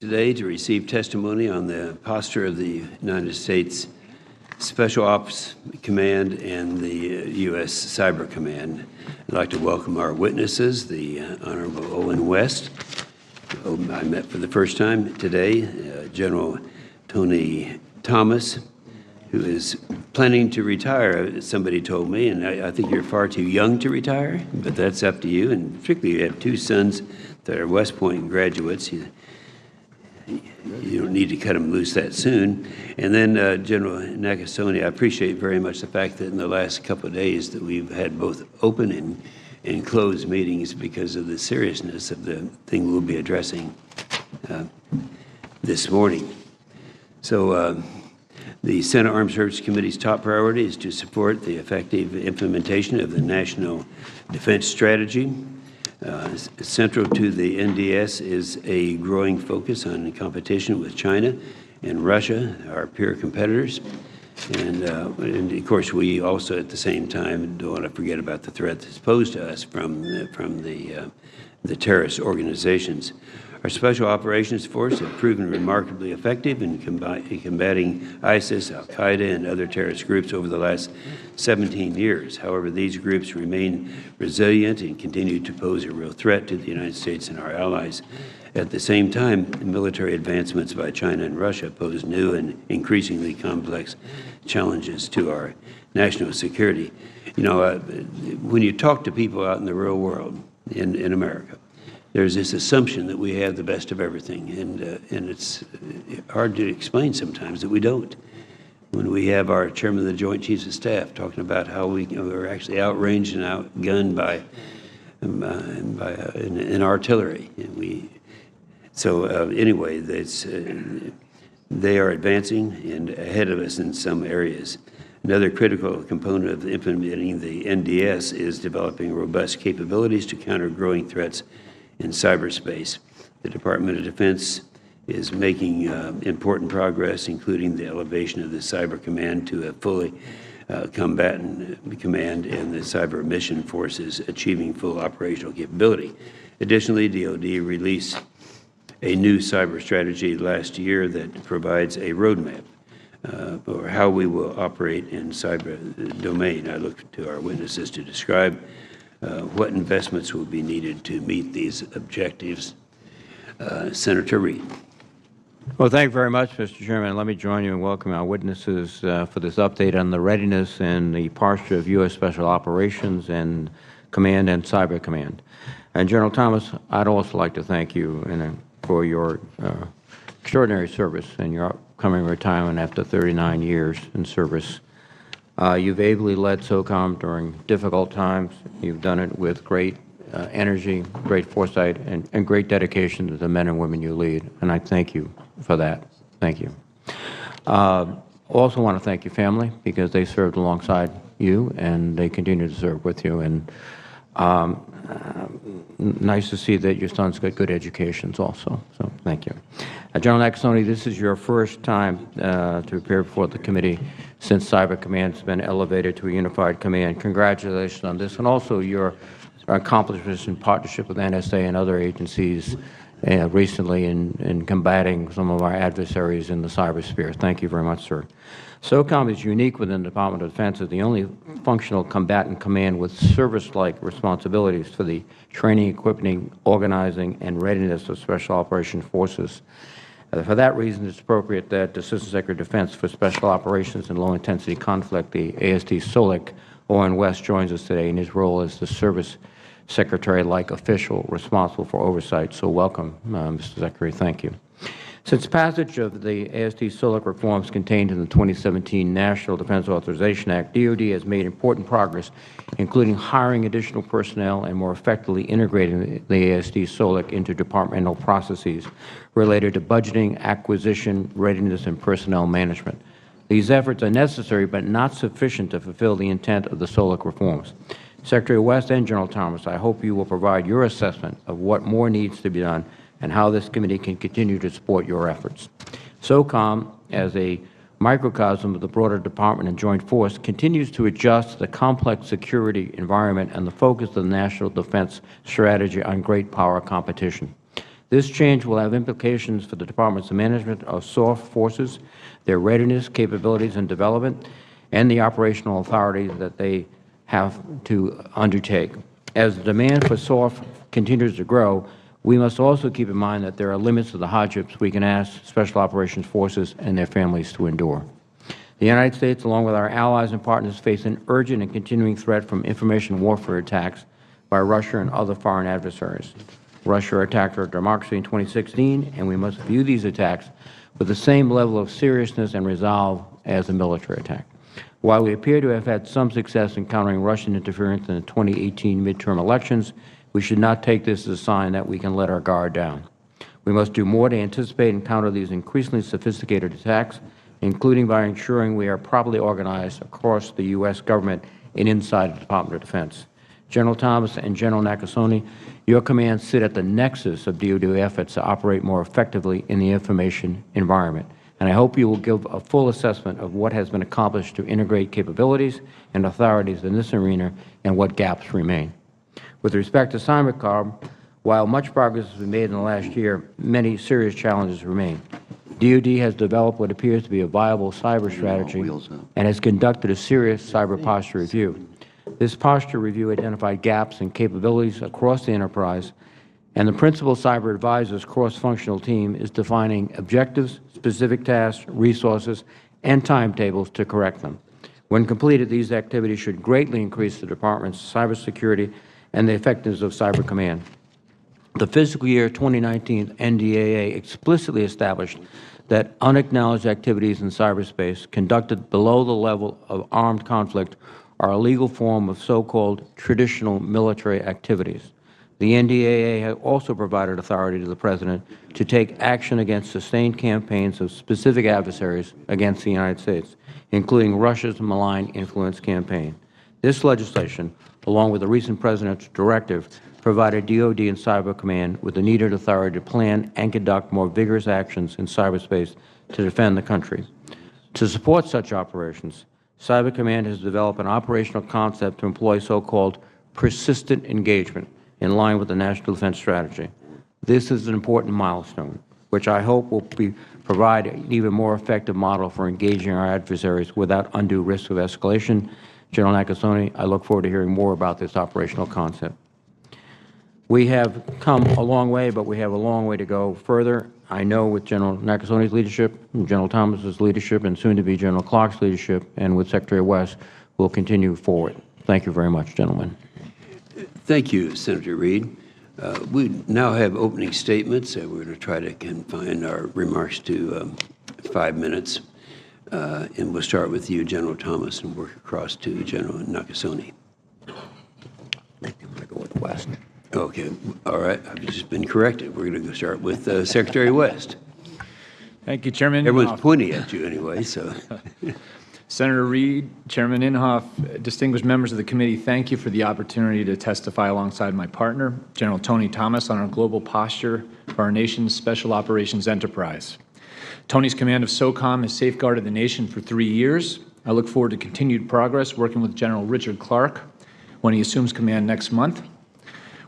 Today to receive testimony on the posture of the United States Special Ops Command and the U.S. Cyber Command. I'd like to welcome our witnesses, the Honorable Owen West, whom I met for the first time today, General Tony Thomas, who is planning to retire, somebody told me, and I think you're far too young to retire, but that's up to you, and particularly you have two sons that are West Point graduates. You don't need to cut them loose that soon. And then General Nakasone, I appreciate very much the fact that in the last couple of days that we've had both open and closed meetings because of the seriousness of the thing we'll be addressing this morning. So the Senate Armed Services Committee's top priority is to support the effective implementation of the National Defense Strategy. Central to the NDS is a growing focus on competition with China and Russia, our peer competitors. And of course, we also at the same time don't want to forget about the threat that's posed to us from the terrorist organizations. Our Special Operations Force have proven remarkably effective in combating ISIS, Al-Qaeda, and other terrorist groups over the last 17 years. However, these groups remain resilient and continue to pose a real threat to the United States and our allies. At the same time, military advancements by China and Russia pose new and increasingly complex challenges to our national security. You know, when you talk to people out in the real world, in America, there's this assumption that we have the best of everything, and it's hard to explain sometimes that we don't. When we have our Chairman of the Joint Chiefs of Staff talking about how we're actually outranged and outgunned by in artillery, and anyway, they are advancing and ahead of us in some areas. Another critical component of implementing the NDS is developing robust capabilities to counter growing threats in cyberspace. The Department of Defense is making important progress, including the elevation of the Cyber Command to a fully combatant command and the Cyber Mission Forces achieving full operational capability. Additionally, DoD released a new cyber strategy last year that provides a roadmap for how we will operate in cyber domain. I look to our witnesses to describe what investments will be needed to meet these objectives. Senator Reid. Well, thank you very much, Mr. Chairman. Let me join you in welcoming our witnesses for this update on the readiness and the posture of U.S. Special Operations and Command and Cyber Command. And General Thomas, I'd also like to thank you for your extraordinary service and your upcoming retirement after 39 years in service. You've ably led SOCOM during difficult times. You've done it with great energy, great foresight, and great dedication to the men and women you lead, and I thank you for that. Thank you. Also want to thank your family because they served alongside you and they continue to serve with you. And nice to see that your sons got good educations also, so thank you. General Nakasone, this is your first time to appear before the committee since Cyber Command has been elevated to a unified command. Congratulations on this, and also your accomplishments in partnership with NSA and other agencies recently in combating some of our adversaries in the cybersphere. Thank you very much, sir. SOCOM is unique within the Department of Defense as the only functional combatant command with service-like responsibilities for the training, equipping, organizing, and readiness of Special Operations Forces. For that reason, it's appropriate that the Assistant Secretary of Defense for Special Operations and Low-Intensity Conflict, the ASD SOLIC, Owen West, joins us today in his role as the Service Secretary-like official responsible for oversight. So welcome, Mr. Secretary. Thank you. Since passage of the ASD SOLIC reforms contained in the 2017 National Defense Authorization Act, DoD has made important progress, including hiring additional personnel and more effectively integrating the ASD SOLIC into departmental processes related to budgeting, acquisition, readiness, and personnel management. These efforts are necessary but not sufficient to fulfill the intent of the SOLIC reforms. Secretary West and General Thomas, I hope you will provide your assessment of what more needs to be done and how this committee can continue to support your efforts. SOCOM, as a microcosm of the broader department and joint force, continues to adjust to the complex security environment and the focus of the national defense strategy on great power competition. This change will have implications for the Department's management of SOF forces, their readiness, capabilities, and development, and the operational authority that they have to undertake. As the demand for SOF continues to grow, we must also keep in mind that there are limits to the hardships we can ask Special Operations Forces and their families to endure. The United States, along with our allies and partners, face an urgent and continuing threat from information warfare attacks by Russia and other foreign adversaries. Russia attacked our democracy in 2016, and we must view these attacks with the same level of seriousness and resolve as a military attack. While we appear to have had some success in countering Russian interference in the 2018 midterm elections, we should not take this as a sign that we can let our guard down. We must do more to anticipate and counter these increasingly sophisticated attacks, including by ensuring we are properly organized across the U.S. government and inside the Department of Defense. General Thomas and General Nakasone, your commands sit at the nexus of DoD efforts to operate more effectively in the information environment, and I hope you will give a full assessment of what has been accomplished to integrate capabilities and authorities in this arena and what gaps remain. With respect to Cybercom, while much progress has been made in the last year, many serious challenges remain. DoD has developed what appears to be a viable cyber strategy and has conducted a serious cyber posture review. This posture review identified gaps and capabilities across the enterprise, and the principal cyber advisor's cross-functional team is defining objectives, specific tasks, resources, and timetables to correct them. When completed, these activities should greatly increase the Department's cybersecurity and the effectiveness of Cyber Command. The fiscal year 2019 NDAA explicitly established that unacknowledged activities in cyberspace conducted below the level of armed conflict are a legal form of so-called traditional military activities. The NDAA has also provided authority to the President to take action against sustained campaigns of specific adversaries against the United States, including Russia's malign influence campaign. This legislation, along with the recent President's directive, provided DoD and Cyber Command with the needed authority to plan and conduct more vigorous actions in cyberspace to defend the country. To support such operations, Cyber Command has developed an operational concept to employ so-called persistent engagement in line with the National Defense Strategy. This is an important milestone, which I hope will provide an even more effective model for engaging our adversaries without undue risk of escalation. General Nakasone, I look forward to hearing more about this operational concept. We have come a long way, but we have a long way to go further. I know with General Nakasone's leadership, General Thomas's leadership, and soon to be General Clark's leadership, and with Secretary West, we'll continue forward. Thank you very much, gentlemen. Thank you, Senator Reed. We now have opening statements. We're going to try to confine our remarks to 5 minutes. And we'll start with you, General Thomas, and work across to General Nakasone. I'm going to go with West. Okay. All right. I've just been corrected. We're going to start with Secretary West. Thank you, Chairman. Everyone's pointing at you anyway, so. Senator Reed, Chairman Inhofe, distinguished members of the committee, thank you for the opportunity to testify alongside my partner, General Tony Thomas, on our global posture for our nation's Special Operations Enterprise. Tony's command of SOCOM has safeguarded the nation for 3 years. I look forward to continued progress working with General Richard Clark when he assumes command next month.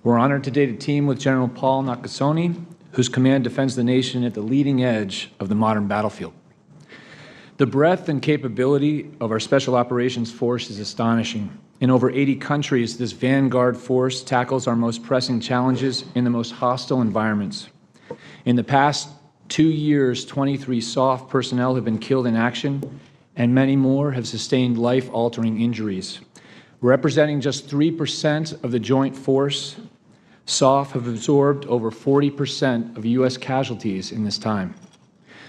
We're honored today to team with General Paul Nakasone, whose command defends the nation at the leading edge of the modern battlefield. The breadth and capability of our Special Operations Force is astonishing. In over 80 countries, this vanguard force tackles our most pressing challenges in the most hostile environments. In the past 2 years, 23 SOF personnel have been killed in action, and many more have sustained life-altering injuries. Representing just 3% of the joint force, SOF have absorbed over 40% of U.S. casualties in this time.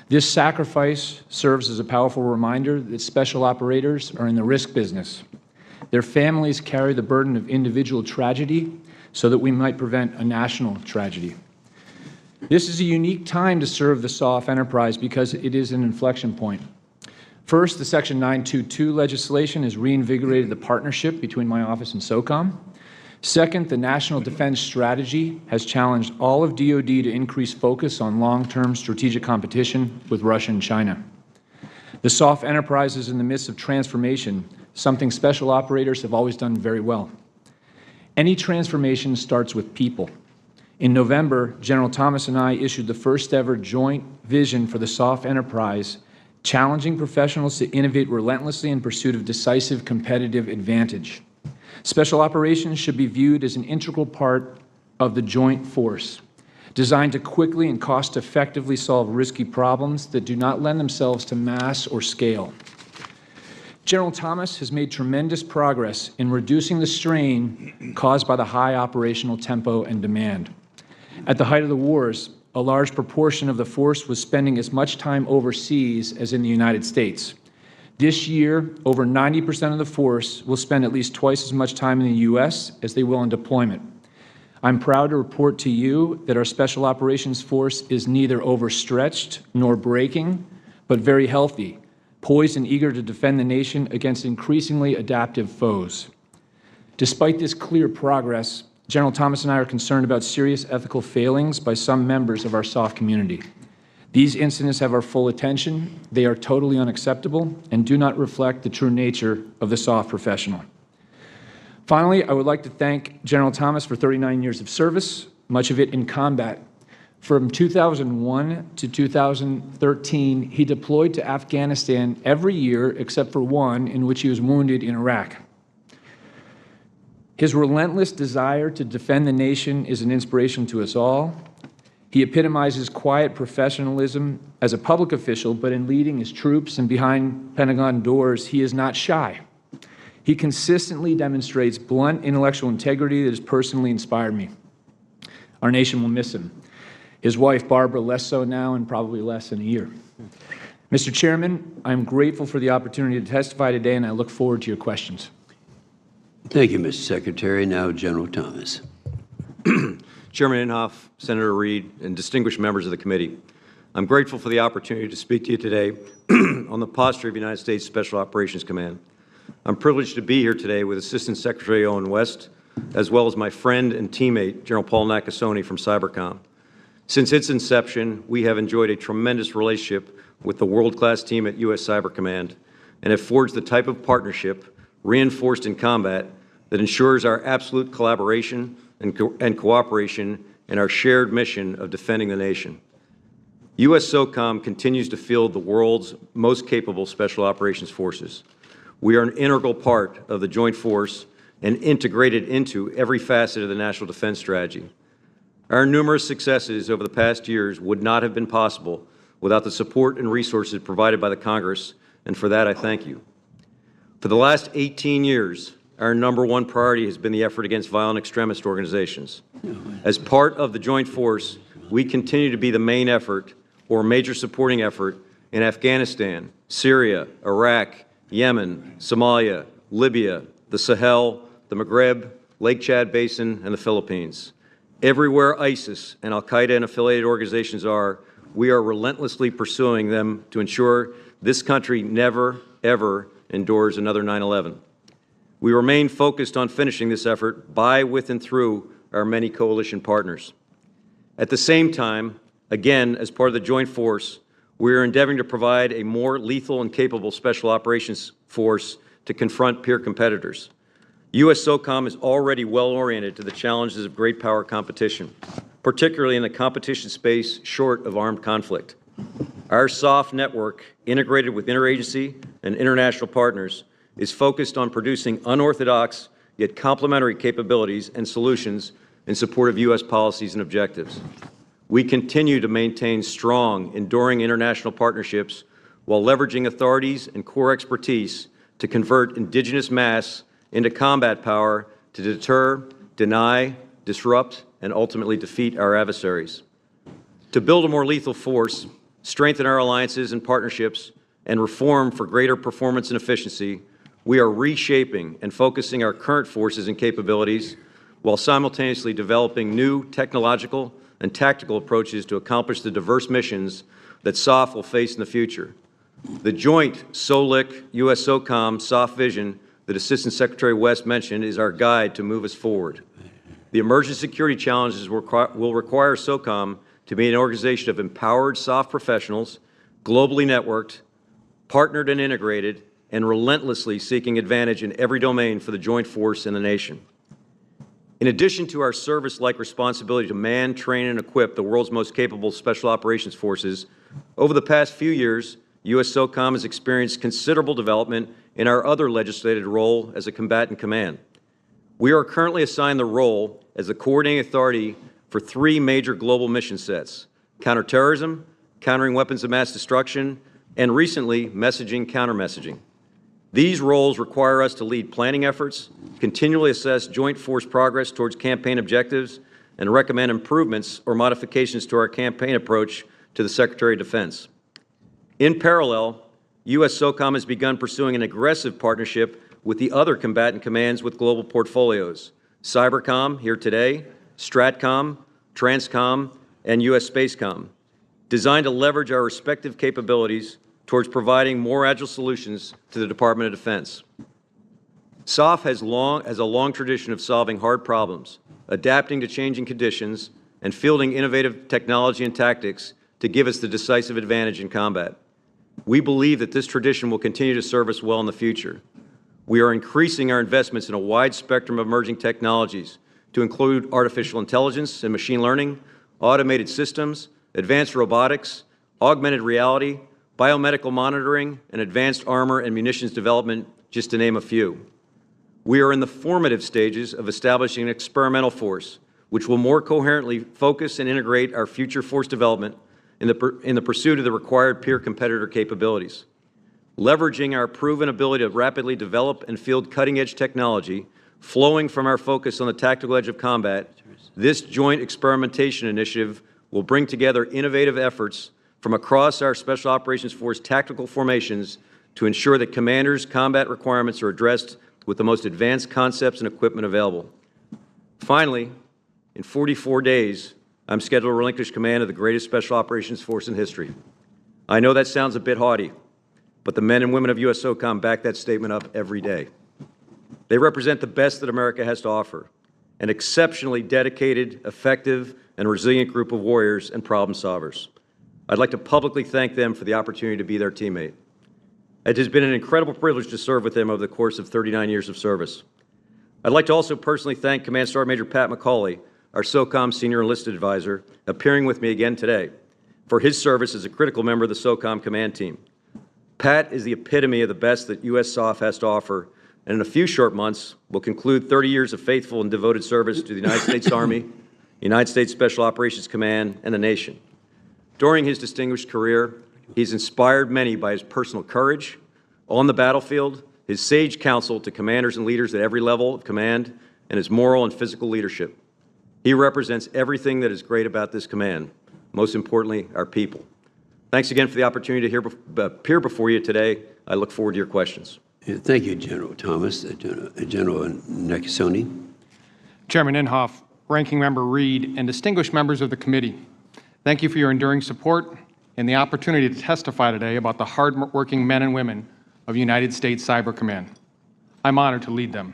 This sacrifice serves as a powerful reminder that special operators are in the risk business. Their families carry the burden of individual tragedy so that we might prevent a national tragedy. This is a unique time to serve the SOF enterprise because it is an inflection point. First, the Section 922 legislation has reinvigorated the partnership between my office and SOCOM. Second, the National Defense Strategy has challenged all of DoD to increase focus on long-term strategic competition with Russia and China. The SOF enterprise is in the midst of transformation, something special operators have always done very well. Any transformation starts with people. In November, General Thomas and I issued the first ever joint vision for the SOF enterprise, challenging professionals to innovate relentlessly in pursuit of decisive competitive advantage. Special operations should be viewed as an integral part of the joint force, designed to quickly and cost-effectively solve risky problems that do not lend themselves to mass or scale. General Thomas has made tremendous progress in reducing the strain caused by the high operational tempo and demand. At the height of the wars, a large proportion of the force was spending as much time overseas as in the United States. This year, over 90% of the force will spend at least twice as much time in the U.S. as they will in deployment. I'm proud to report to you that our Special Operations Force is neither overstretched nor breaking, but very healthy, poised and eager to defend the nation against increasingly adaptive foes. Despite this clear progress, General Thomas and I are concerned about serious ethical failings by some members of our SOF community. These incidents have our full attention. They are totally unacceptable and do not reflect the true nature of the SOF professional. Finally, I would like to thank General Thomas for 39 years of service, much of it in combat. From 2001 to 2013, he deployed to Afghanistan every year except for one in which he was wounded in Iraq. His relentless desire to defend the nation is an inspiration to us all. He epitomizes quiet professionalism as a public official, but in leading his troops and behind Pentagon doors, he is not shy. He consistently demonstrates blunt intellectual integrity that has personally inspired me. Our nation will miss him. His wife, Barbara, less so now and probably less in a year. Mr. Chairman, I'm grateful for the opportunity to testify today, and I look forward to your questions. Thank you, Mr. Secretary. Now, General Thomas. Chairman Inhofe, Senator Reid, and distinguished members of the committee, I'm grateful for the opportunity to speak to you today on the posture of the United States Special Operations Command. I'm privileged to be here today with Assistant Secretary Owen West, as well as my friend and teammate, General Paul Nakasone from Cybercom. Since its inception, we have enjoyed a tremendous relationship with the world-class team at U.S. Cyber Command and have forged the type of partnership, reinforced in combat, that ensures our absolute collaboration and cooperation in our shared mission of defending the nation. U.S. SOCOM continues to field the world's most capable special operations forces. We are an integral part of the joint force and integrated into every facet of the national defense strategy. Our numerous successes over the past years would not have been possible without the support and resources provided by the Congress, and for that I thank you. For the last 18 years, our #1 priority has been the effort against violent extremist organizations. As part of the joint force, we continue to be the main effort or major supporting effort in Afghanistan, Syria, Iraq, Yemen, Somalia, Libya, the Sahel, the Maghreb, Lake Chad Basin, and the Philippines. Everywhere ISIS and al-Qaeda and affiliated organizations are, we are relentlessly pursuing them to ensure this country never, ever endures another 9/11. We remain focused on finishing this effort by, with, and through our many coalition partners. At the same time, again, as part of the joint force, we are endeavoring to provide a more lethal and capable special operations force to confront peer competitors. U.S. SOCOM is already well-oriented to the challenges of great power competition, particularly in the competition space short of armed conflict. Our SOF network, integrated with interagency and international partners, is focused on producing unorthodox yet complementary capabilities and solutions in support of U.S. policies and objectives. We continue to maintain strong, enduring international partnerships while leveraging authorities and core expertise to convert indigenous mass into combat power to deter, deny, disrupt, and ultimately defeat our adversaries. To build a more lethal force, strengthen our alliances and partnerships, and reform for greater performance and efficiency, we are reshaping and focusing our current forces and capabilities while simultaneously developing new technological and tactical approaches to accomplish the diverse missions that SOF will face in the future. The joint SOLIC U.S. SOCOM SOF vision that Assistant Secretary West mentioned is our guide to move us forward. The emerging security challenges will require SOCOM to be an organization of empowered SOF professionals, globally networked, partnered and integrated, and relentlessly seeking advantage in every domain for the joint force and the nation. In addition to our service-like responsibility to man, train, and equip the world's most capable special operations forces, over the past few years, U.S. SOCOM has experienced considerable development in our other legislated role as a combatant command. We are currently assigned the role as the coordinating authority for 3 major global mission sets: counterterrorism, countering weapons of mass destruction, and recently, messaging counter-messaging. These roles require us to lead planning efforts, continually assess joint force progress towards campaign objectives, and recommend improvements or modifications to our campaign approach to the Secretary of Defense. In parallel, U.S. SOCOM has begun pursuing an aggressive partnership with the other combatant commands with global portfolios: Cybercom, here today, Stratcom, Transcom, and U.S. Spacecom, designed to leverage our respective capabilities towards providing more agile solutions to the Department of Defense. SOF has a long tradition of solving hard problems, adapting to changing conditions, and fielding innovative technology and tactics to give us the decisive advantage in combat. We believe that this tradition will continue to serve us well in the future. We are increasing our investments in a wide spectrum of emerging technologies to include artificial intelligence and machine learning, automated systems, advanced robotics, augmented reality, biomedical monitoring, and advanced armor and munitions development, just to name a few. We are in the formative stages of establishing an experimental force, which will more coherently focus and integrate our future force development in the pursuit of the required peer competitor capabilities. Leveraging our proven ability to rapidly develop and field cutting-edge technology, flowing from our focus on the tactical edge of combat, this joint experimentation initiative will bring together innovative efforts from across our Special Operations Force tactical formations to ensure that commanders' combat requirements are addressed with the most advanced concepts and equipment available. Finally, in 44 days, I'm scheduled to relinquish command of the greatest Special Operations Force in history. I know that sounds a bit haughty, but the men and women of U.S. SOCOM back that statement up every day. They represent the best that America has to offer, an exceptionally dedicated, effective, and resilient group of warriors and problem solvers. I'd like to publicly thank them for the opportunity to be their teammate. It has been an incredible privilege to serve with them over the course of 39 years of service. I'd like to also personally thank Command Sergeant Major Pat McCauley, our SOCOM Senior Enlisted Advisor, appearing with me again today, for his service as a critical member of the SOCOM command team. Pat is the epitome of the best that U.S. SOF has to offer, and in a few short months will conclude 30 years of faithful and devoted service to the United States Army, United States Special Operations Command, and the nation. During his distinguished career, he's inspired many by his personal courage on the battlefield, his sage counsel to commanders and leaders at every level of command, and his moral and physical leadership. He represents everything that is great about this command, most importantly, our people. Thanks again for the opportunity to appear before you today. I look forward to your questions. Thank you, General Thomas. General Nakasone. Chairman Inhofe, Ranking Member Reed, and distinguished members of the committee, thank you for your enduring support and the opportunity to testify today about the hard-working men and women of United States Cyber Command. I'm honored to lead them.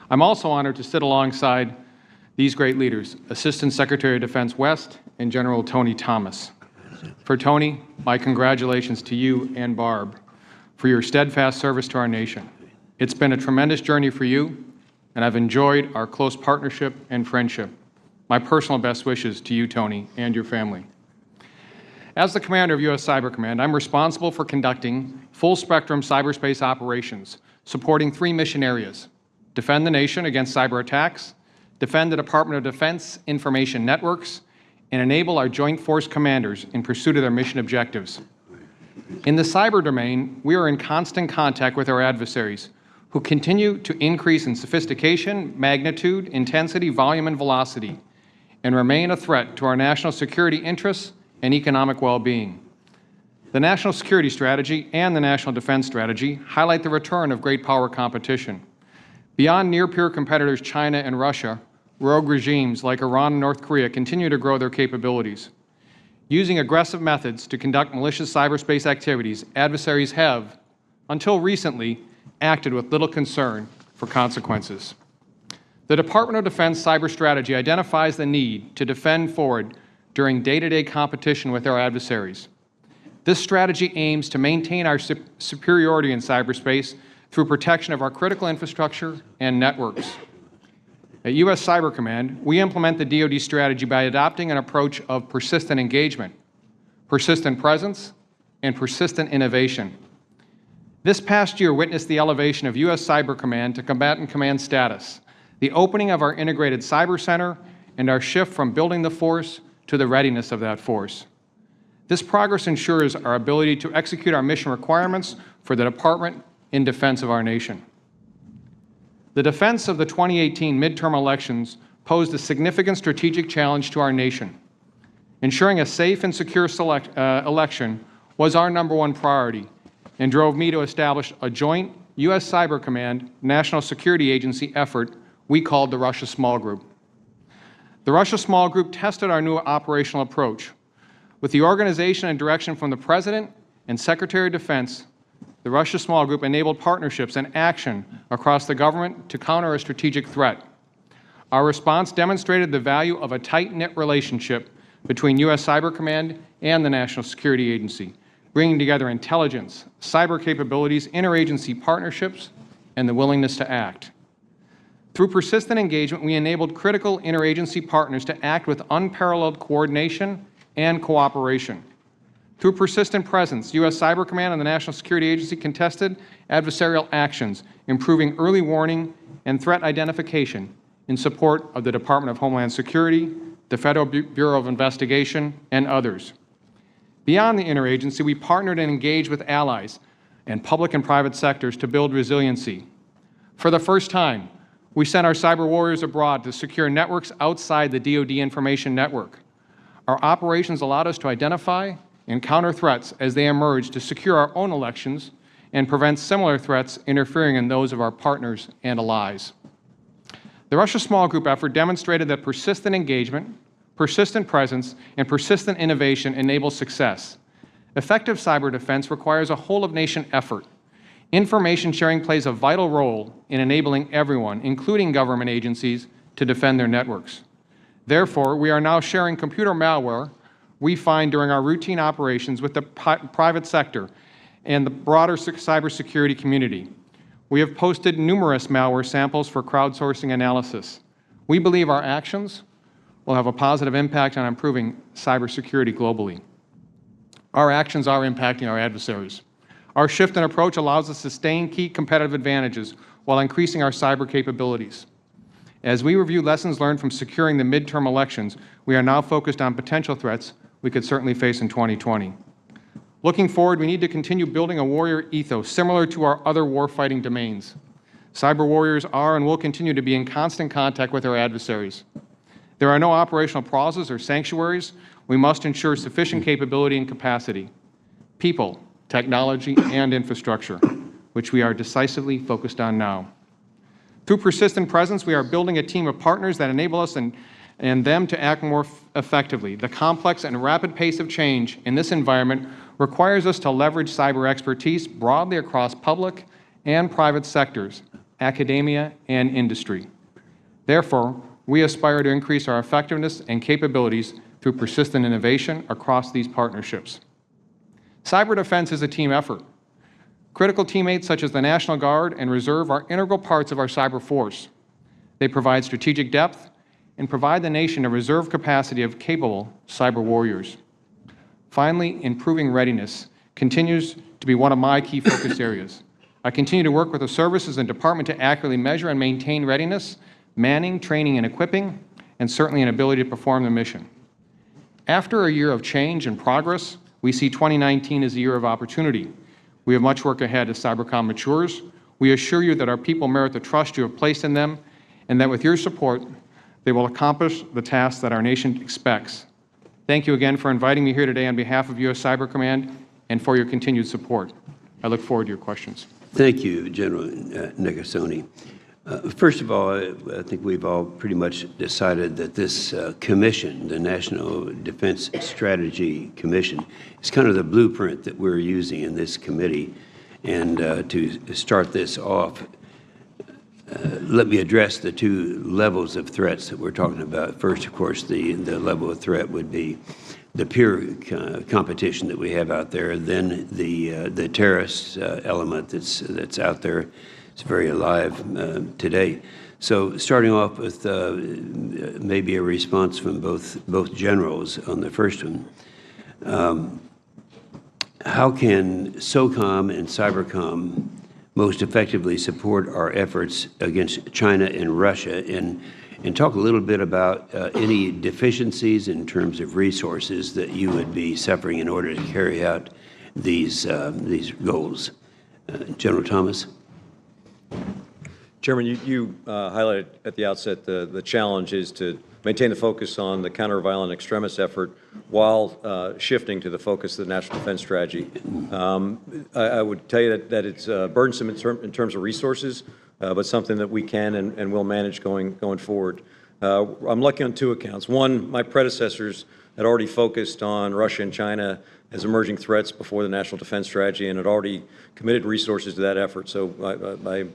I'm also honored to sit alongside these great leaders, Assistant Secretary of Defense West and General Tony Thomas. For Tony, my congratulations to you and Barb for your steadfast service to our nation. It's been a tremendous journey for you, and I've enjoyed our close partnership and friendship. My personal best wishes to you, Tony, and your family. As the commander of U.S. Cyber Command, I'm responsible for conducting full-spectrum cyberspace operations, supporting 3 mission areas: defend the nation against cyber attacks, defend the Department of Defense information networks, and enable our joint force commanders in pursuit of their mission objectives. In the cyber domain, we are in constant contact with our adversaries, who continue to increase in sophistication, magnitude, intensity, volume, and velocity, and remain a threat to our national security interests and economic well-being. The National Security Strategy and the National Defense Strategy highlight the return of great power competition. Beyond near-peer competitors China and Russia, rogue regimes like Iran and North Korea continue to grow their capabilities. Using aggressive methods to conduct malicious cyberspace activities, adversaries have, until recently, acted with little concern for consequences. The Department of Defense Cyber Strategy identifies the need to defend forward during day-to-day competition with our adversaries. This strategy aims to maintain our superiority in cyberspace through protection of our critical infrastructure and networks. At U.S. Cyber Command, we implement the DoD strategy by adopting an approach of persistent engagement, persistent presence, and persistent innovation. This past year witnessed the elevation of U.S. Cyber Command to combatant command status, the opening of our integrated cyber center, and our shift from building the force to the readiness of that force. This progress ensures our ability to execute our mission requirements for the Department in defense of our nation. The defense of the 2018 midterm elections posed a significant strategic challenge to our nation. Ensuring a safe and secure election was our #1 priority and drove me to establish a joint U.S. Cyber Command National Security Agency effort we called the Russia Small Group. The Russia Small Group tested our new operational approach. With the organization and direction from the President and Secretary of Defense, the Russia Small Group enabled partnerships and action across the government to counter a strategic threat. Our response demonstrated the value of a tight-knit relationship between U.S. Cyber Command and the National Security Agency, bringing together intelligence, cyber capabilities, interagency partnerships, and the willingness to act. Through persistent engagement, we enabled critical interagency partners to act with unparalleled coordination and cooperation. Through persistent presence, U.S. Cyber Command and the National Security Agency contested adversarial actions, improving early warning and threat identification in support of the Department of Homeland Security, the Federal Bureau of Investigation, and others. Beyond the interagency, we partnered and engaged with allies and public and private sectors to build resiliency. For the first time, we sent our cyber warriors abroad to secure networks outside the DoD information network. Our operations allowed us to identify and counter threats as they emerge to secure our own elections and prevent similar threats interfering in those of our partners and allies. The Russia Small Group effort demonstrated that persistent engagement, persistent presence, and persistent innovation enable success. Effective cyber defense requires a whole-of-nation effort. Information sharing plays a vital role in enabling everyone, including government agencies, to defend their networks. Therefore, we are now sharing computer malware we find during our routine operations with the private sector and the broader cybersecurity community. We have posted numerous malware samples for crowdsourcing analysis. We believe our actions will have a positive impact on improving cybersecurity globally. Our actions are impacting our adversaries. Our shift in approach allows us to sustain key competitive advantages while increasing our cyber capabilities. As we review lessons learned from securing the midterm elections, we are now focused on potential threats we could certainly face in 2020. Looking forward, we need to continue building a warrior ethos similar to our other warfighting domains. Cyber warriors are and will continue to be in constant contact with our adversaries. There are no operational pauses or sanctuaries. We must ensure sufficient capability and capacity, people, technology, and infrastructure, which we are decisively focused on now. Through persistent presence, we are building a team of partners that enable us and them to act more effectively. The complex and rapid pace of change in this environment requires us to leverage cyber expertise broadly across public and private sectors, academia, and industry. Therefore, we aspire to increase our effectiveness and capabilities through persistent innovation across these partnerships. Cyber defense is a team effort. Critical teammates such as the National Guard and Reserve are integral parts of our cyber force. They provide strategic depth and provide the nation a reserve capacity of capable cyber warriors. Finally, improving readiness continues to be one of my key focus areas. I continue to work with the services and department to accurately measure and maintain readiness, manning, training, and equipping, and certainly an ability to perform the mission. After a year of change and progress, we see 2019 as a year of opportunity. We have much work ahead as Cybercom matures. We assure you that our people merit the trust you have placed in them, and that with your support, they will accomplish the tasks that our nation expects. Thank you again for inviting me here today on behalf of U.S. Cyber Command and for your continued support. I look forward to your questions. Thank you, General Nakasone. First of all, I think we've all pretty much decided that this commission, the National Defense Strategy Commission, is kind of the blueprint that we're using in this committee. And to start this off, let me address the two levels of threats that we're talking about. First, of course, the level of threat would be the peer competition that we have out there, then the terrorist element that's out there. It's very alive today. So starting off with maybe a response from both generals on the first one. How can SOCOM and Cybercom most effectively support our efforts against China and Russia? And talk a little bit about any deficiencies in terms of resources that you would be suffering in order to carry out these goals. General Thomas. Chairman, you highlighted at the outset the challenge is to maintain the focus on the counter-violent extremist effort while shifting to the focus of the National Defense Strategy. I would tell you that it's burdensome in terms of resources, but something that we can and will manage going forward. I'm lucky on two accounts. One, my predecessors had already focused on Russia and China as emerging threats before the National Defense Strategy and had already committed resources to that effort. So I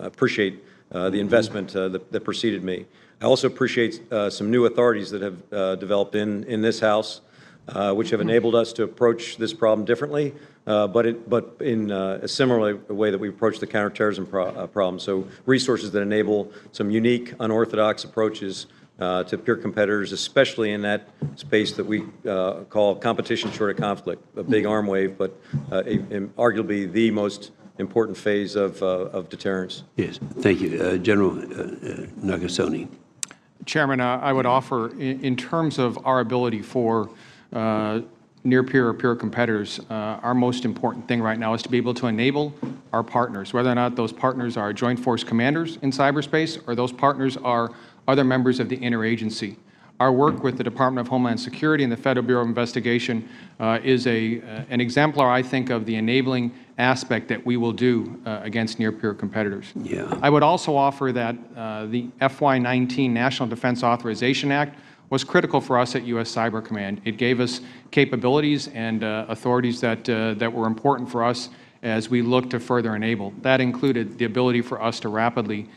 appreciate the investment that preceded me. I also appreciate some new authorities that have developed in this House, which have enabled us to approach this problem differently, but in a similar way that we approach the counterterrorism problem. So resources that enable some unique, unorthodox approaches to peer competitors, especially in that space that we call competition short of conflict, a big arm wave, but arguably the most important phase of deterrence. Yes, thank you. General Nakasone. Chairman, I would offer, in terms of our ability for near-peer or peer competitors, our most important thing right now is to be able to enable our partners, whether or not those partners are Joint Force commanders in cyberspace or those partners are other members of the interagency. Our work with the Department of Homeland Security and the Federal Bureau of Investigation is an exemplar, I think, of the enabling aspect that we will do against near-peer competitors. Yeah. I would also offer that the FY19 National Defense Authorization Act was critical for us at U.S. Cyber Command. It gave us capabilities and authorities that were important for us as we look to further enable. That included the ability for us to rapidly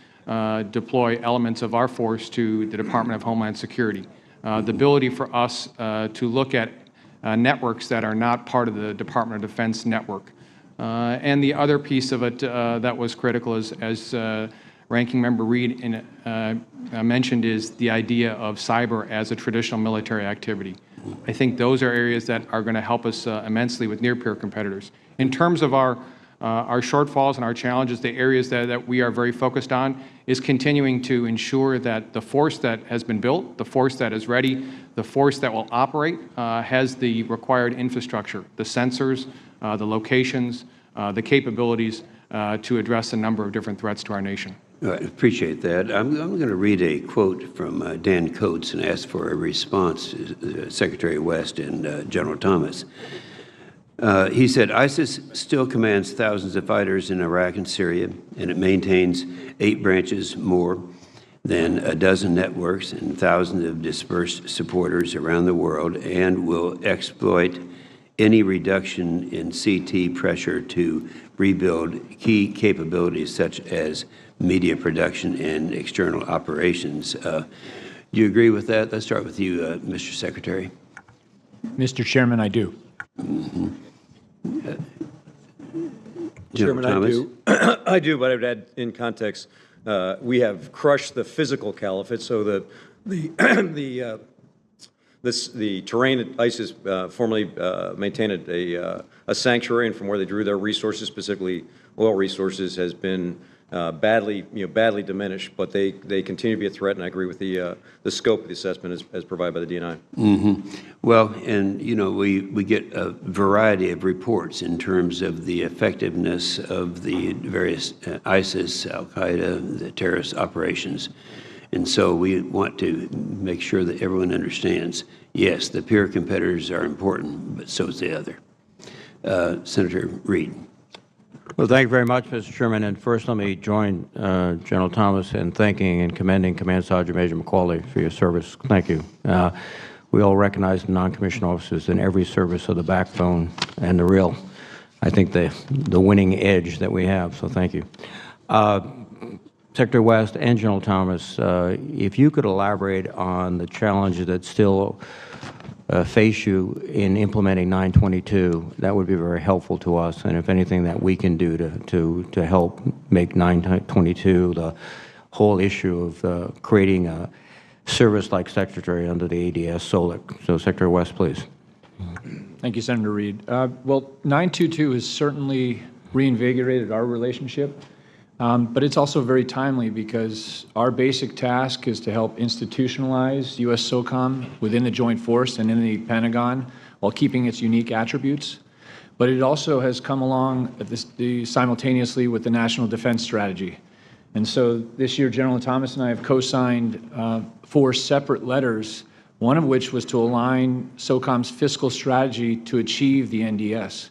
deploy elements of our force to the Department of Homeland Security, the ability for us to look at networks that are not part of the Department of Defense network. And the other piece of it that was critical, as Ranking Member Reed mentioned, is the idea of cyber as a traditional military activity. I think those are areas that are going to help us immensely with near-peer competitors. In terms of our shortfalls and our challenges, the areas that we are very focused on is continuing to ensure that the force that has been built, the force that is ready, the force that will operate has the required infrastructure, the sensors, the locations, the capabilities to address a number of different threats to our nation. I appreciate that. I'm going to read a quote from Dan Coates and ask for a response to Secretary West and General Thomas. He said, ISIS still commands thousands of fighters in Iraq and Syria, and it maintains 8 branches more than a dozen networks and thousands of dispersed supporters around the world, and will exploit any reduction in CT pressure to rebuild key capabilities such as media production and external operations. Do you agree with that? Let's start with you, Mr. Secretary. Mr. Chairman, I do. Chairman, I do, but I would add in context, we have crushed the physical caliphate, so the terrain that ISIS formerly maintained a sanctuary, and from where they drew their resources, specifically oil resources, has been badly diminished. But they continue to be a threat, and I agree with the scope of the assessment as provided by the DNI. Mm-hmm. Well, and we get a variety of reports in terms of the effectiveness of the various ISIS, Al Qaeda, the terrorist operations. And so we want to make sure that everyone understands, yes, the peer competitors are important, but so is the other. Senator Reed. Well, thank you very much, Mr. Chairman. And first, let me join General Thomas in thanking and commending Command Sergeant Major McCauley for your service. Thank you. We all recognize the non-commissioned officers in every service of the backbone and the real, I think, the winning edge that we have. So thank you. Secretary West and General Thomas, if you could elaborate on the challenges that still face you in implementing 922, that would be very helpful to us. And if anything that we can do to help make 922 the whole issue of creating a service-like secretary under the ADS SOLIC. So, Secretary West, please. Thank you, Senator Reid. Well, 922 has certainly reinvigorated our relationship, but it's also very timely because our basic task is to help institutionalize U.S. SOCOM within the Joint Force and in the Pentagon while keeping its unique attributes. But it also has come along simultaneously with the National Defense Strategy. And so this year, General Thomas and I have co-signed 4 separate letters, one of which was to align SOCOM's fiscal strategy to achieve the NDS.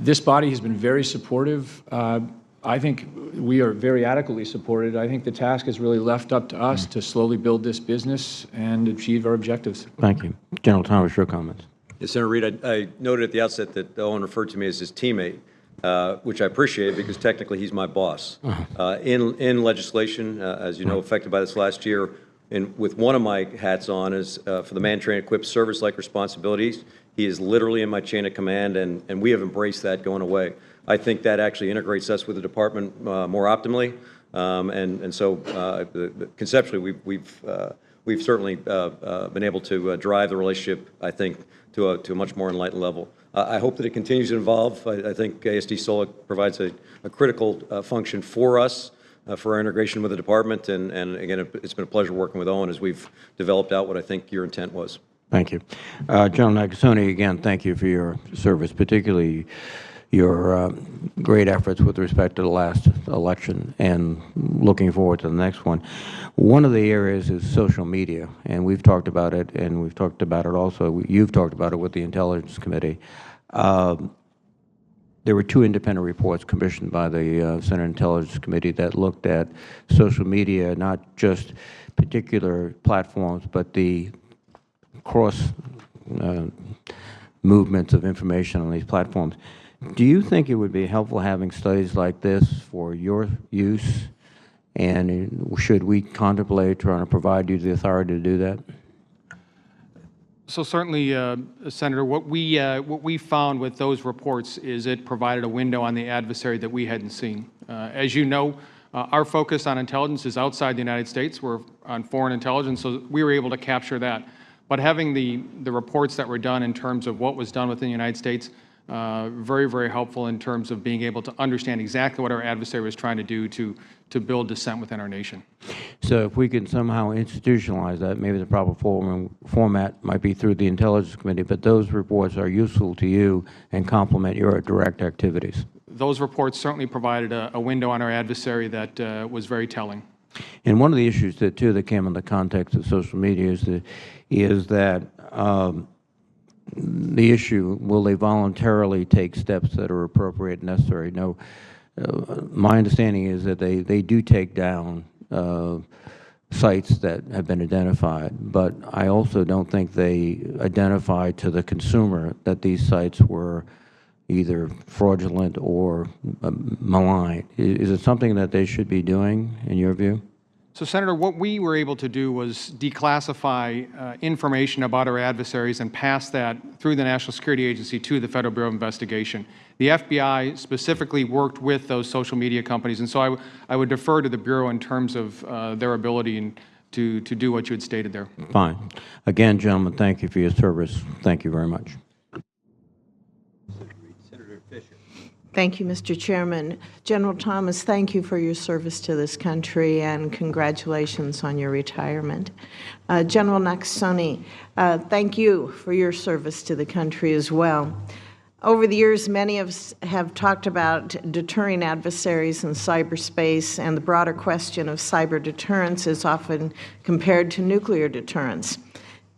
This body has been very supportive. I think we are very adequately supported. I think the task is really left up to us to slowly build this business and achieve our objectives. Thank you. General Thomas, your comments. Yes, Senator Reid, I noted at the outset that Owen referred to me as his teammate, which I appreciate because technically he's my boss. In legislation, as you know, affected by this last year, and with one of my hats on is for the man trained equipped service-like responsibilities. He is literally in my chain of command, and we have embraced that going away. I think that actually integrates us with the department more optimally, and so conceptually we've certainly been able to drive the relationship, I think, to a much more enlightened level. I hope that it continues to evolve. I think ASD SOLIC provides a critical function for us, for our integration with the department, and again, it's been a pleasure working with Owen as we've developed out what I think your intent was. Thank you. General Nakasone, again, thank you for your service, particularly your great efforts with respect to the last election and looking forward to the next one. One of the areas is social media, and we've talked about it, and we've talked about it also. You've talked about it with the Intelligence Committee. There were 2 independent reports commissioned by the Senate Intelligence Committee that looked at social media, not just particular platforms, but the cross movements of information on these platforms. Do you think it would be helpful having studies like this for your use, and should we contemplate trying to provide you the authority to do that? So certainly, Senator, what we found with those reports is it provided a window on the adversary that we hadn't seen. As you know, our focus on intelligence is outside the United States. We're on foreign intelligence, so we were able to capture that. But having the reports that were done in terms of what was done within the United States, very, very helpful in terms of being able to understand exactly what our adversary was trying to do to build dissent within our nation. So if we can somehow institutionalize that, maybe the proper format might be through the Intelligence Committee, but those reports are useful to you and complement your direct activities. Those reports certainly provided a window on our adversary that was very telling. And one of the issues that came in the context of social media is that the issue, will they voluntarily take steps that are appropriate and necessary? No, my understanding is that they do take down sites that have been identified, but I also don't think they identify to the consumer that these sites were either fraudulent or malign. Is it something that they should be doing, in your view? So, Senator, what we were able to do was declassify information about our adversaries and pass that through the National Security Agency to the Federal Bureau of Investigation. The FBI specifically worked with those social media companies, and so I would defer to the Bureau in terms of their ability to do what you had stated there. Fine. Again, gentlemen, thank you for your service. Thank you very much. Thank you, Mr. Chairman. General Thomas, thank you for your service to this country, and congratulations on your retirement. General Nakasone, thank you for your service to the country as well. Over the years, many of us have talked about deterring adversaries in cyberspace, and the broader question of cyber deterrence is often compared to nuclear deterrence.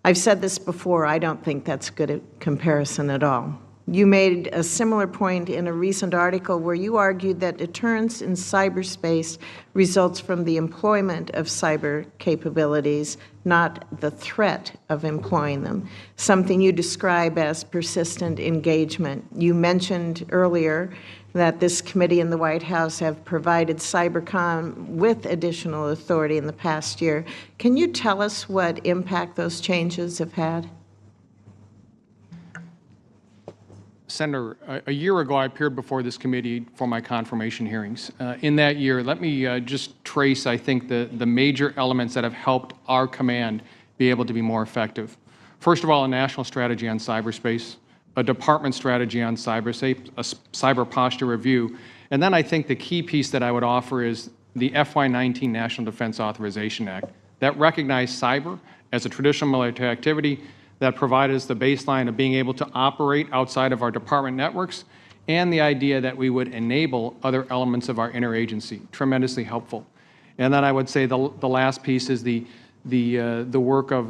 I've said this before, I don't think that's a good comparison at all. You made a similar point in a recent article where you argued that deterrence in cyberspace results from the employment of cyber capabilities, not the threat of employing them, something you describe as persistent engagement. You mentioned earlier that this committee and the White House have provided Cybercom with additional authority in the past year. Can you tell us what impact those changes have had? Senator, a year ago I appeared before this committee for my confirmation hearings. In that year, let me just trace, I think, the major elements that have helped our command be able to be more effective. First of all, a national strategy on cyberspace, a department strategy on cyberspace, a cyber posture review, and then I think the key piece that I would offer is the FY19 National Defense Authorization Act that recognized cyber as a traditional military activity that provided us the baseline of being able to operate outside of our department networks, and the idea that we would enable other elements of our interagency. Tremendously helpful. And then I would say the last piece is the work of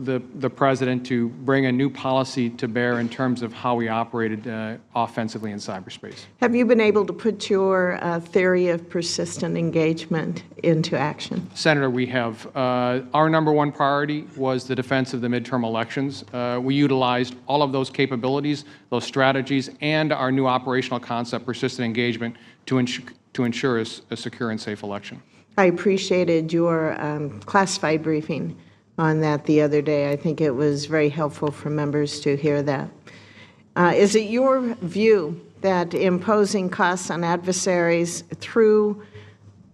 the President to bring a new policy to bear in terms of how we operated offensively in cyberspace. Have you been able to put your theory of persistent engagement into action? Senator, we have. Our #1 priority was the defense of the midterm elections. We utilized all of those capabilities, those strategies, and our new operational concept, persistent engagement, to ensure a secure and safe election. I appreciated your classified briefing on that the other day. I think it was very helpful for members to hear that. Is it your view that imposing costs on adversaries through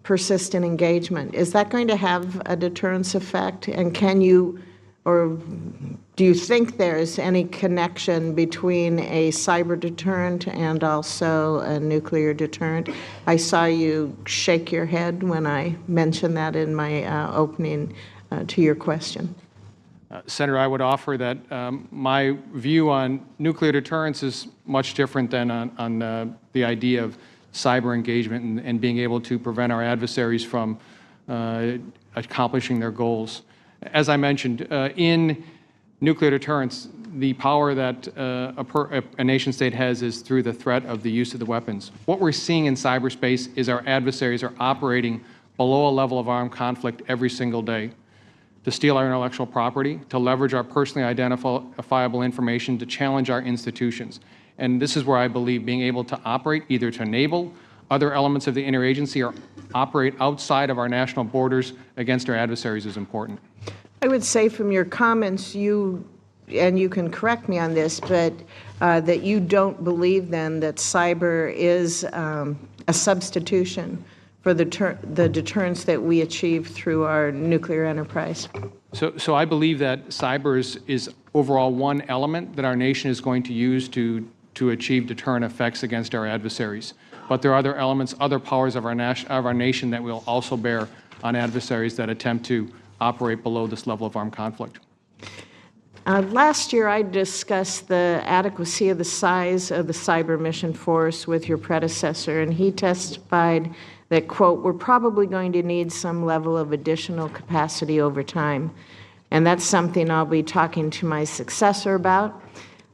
persistent engagement, is that going to have a deterrence effect? And can you, or do you think there's any connection between a cyber deterrent and also a nuclear deterrent? I saw you shake your head when I mentioned that in my opening to your question. Senator, I would offer that my view on nuclear deterrence is much different than on the idea of cyber engagement and being able to prevent our adversaries from accomplishing their goals. As I mentioned, in nuclear deterrence, the power that a nation-state has is through the threat of the use of the weapons. What we're seeing in cyberspace is our adversaries are operating below a level of armed conflict every single day to steal our intellectual property, to leverage our personally identifiable information, to challenge our institutions. And this is where I believe being able to operate, either to enable other elements of the interagency or operate outside of our national borders against our adversaries is important. I would say from your comments, and you can correct me on this, but that you don't believe then that cyber is a substitution for the deterrence that we achieve through our nuclear enterprise. So I believe that cyber is overall one element that our nation is going to use to achieve deterrent effects against our adversaries. But there are other elements, other powers of our nation that will also bear on adversaries that attempt to operate below this level of armed conflict. Last year, I discussed the adequacy of the size of the cyber mission force with your predecessor, and he testified that, quote, we're probably going to need some level of additional capacity over time. And that's something I'll be talking to my successor about.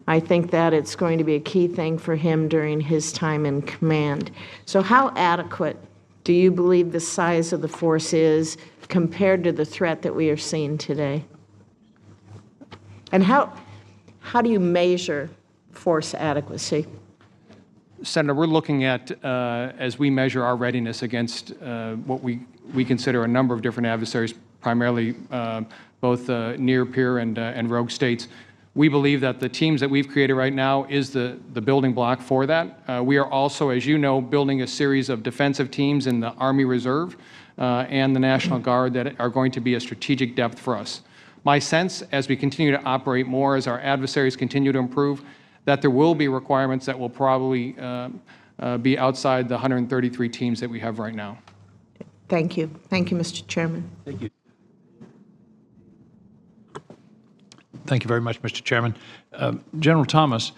I think that it's going to be a key thing for him during his time in command. So how adequate do you believe the size of the force is compared to the threat that we are seeing today? And how do you measure force adequacy? Senator, we're looking at, as we measure our readiness against what we consider a number of different adversaries, primarily both near peer and rogue states, we believe that the teams that we've created right now is the building block for that. We are also, as you know, building a series of defensive teams in the Army Reserve and the National Guard that are going to be a strategic depth for us. My sense, as we continue to operate more, as our adversaries continue to improve, that there will be requirements that will probably be outside the 133 teams that we have right now. Thank you. Thank you, Mr. Chairman. Thank you. Thank you very much, Mr. Chairman. General Thomas,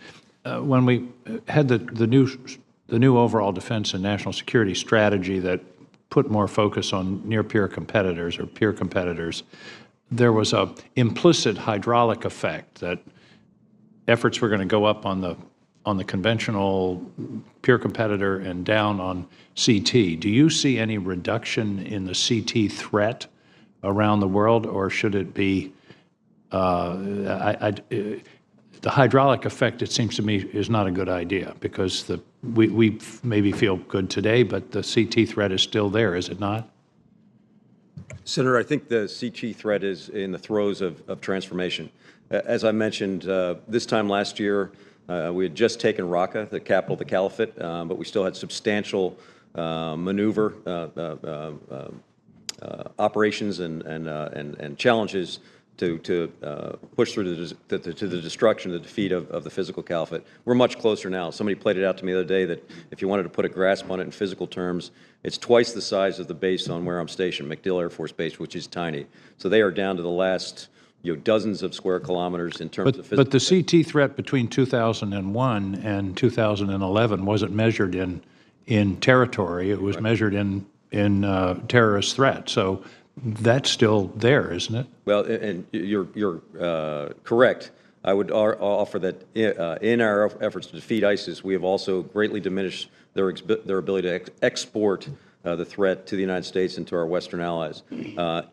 when we had the new overall defense and national security strategy that put more focus on near-peer competitors or peer competitors, there was an implicit hydraulic effect that efforts were going to go up on the conventional peer competitor and down on CT. Do you see any reduction in the CT threat around the world, or should it be the hydraulic effect, it seems to me, is not a good idea, because we maybe feel good today, but the CT threat is still there, is it not? Senator, I think the CT threat is in the throes of transformation. As I mentioned, this time last year, we had just taken Raqqa, the capital of the caliphate, but we still had substantial maneuver operations and challenges to push through to the destruction, the defeat of the physical caliphate. We're much closer now. Somebody played it out to me the other day that if you wanted to put a grasp on it in physical terms, it's twice the size of the base on where I'm stationed, MacDill Air Force Base, which is tiny. So they are down to the last dozens of square kilometers in terms of physical. But the CT threat between 2001 and 2011 wasn't measured in territory. It was measured in terrorist threat. So that's still there, isn't it? Well, and you're correct. I would offer that in our efforts to defeat ISIS, we have also greatly diminished their ability to export the threat to the United States and to our Western allies.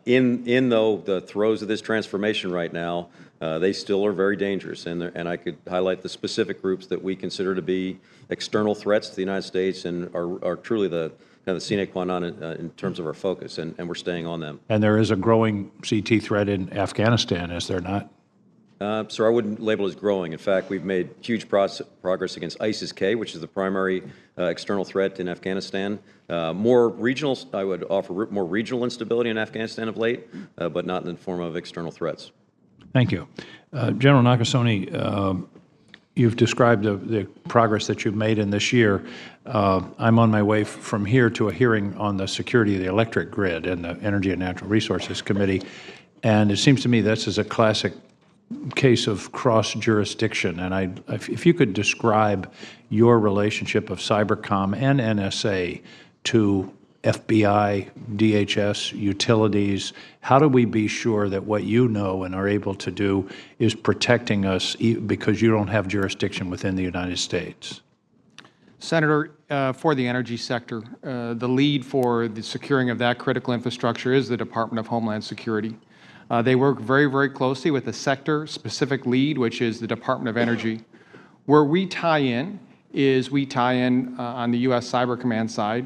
In though the throes of this transformation right now, they still are very dangerous, and I could highlight the specific groups that we consider to be external threats to the United States and are truly the kind of the sine qua non in terms of our focus, and we're staying on them. And there is a growing CT threat in Afghanistan, is there not? Sir, I wouldn't label it as growing. In fact, we've made huge progress against ISIS-K, which is the primary external threat in Afghanistan. More regional, I would offer more regional instability in Afghanistan of late, but not in the form of external threats. Thank you. General Nakasone, you've described the progress that you've made in this year. I'm on my way from here to a hearing on the security of the electric grid in the Energy and Natural Resources Committee, and it seems to me this is a classic case of cross-jurisdiction. And if you could describe your relationship of Cybercom and NSA to FBI, DHS, utilities, how do we be sure that what you know and are able to do is protecting us because you don't have jurisdiction within the United States? Senator, for the energy sector, the lead for the securing of that critical infrastructure is the Department of Homeland Security. They work very, very closely with the sector-specific lead, which is the Department of Energy. Where we tie in is we tie in on the U.S. Cyber Command side,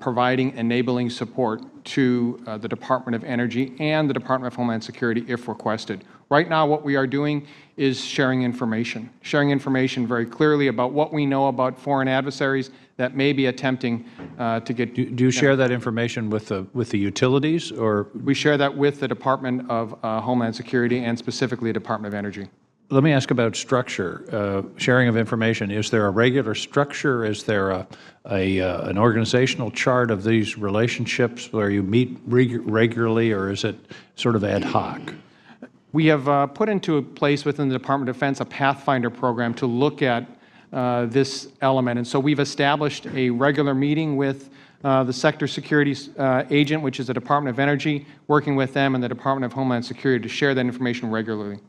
providing enabling support to the Department of Energy and the Department of Homeland Security if requested. Right now, what we are doing is sharing information very clearly about what we know about foreign adversaries that may be attempting to get. Do you share that information with the utilities, or? We share that with the Department of Homeland Security and specifically the Department of Energy. Let me ask about structure, sharing of information. Is there a regular structure? Is there an organizational chart of these relationships where you meet regularly, or is it sort of ad hoc? We have put into place within the Department of Defense a Pathfinder program to look at this element. And so we've established a regular meeting with the Sector Securities Agent, which is the Department of Energy, working with them and the Department of Homeland Security to share that information regularly.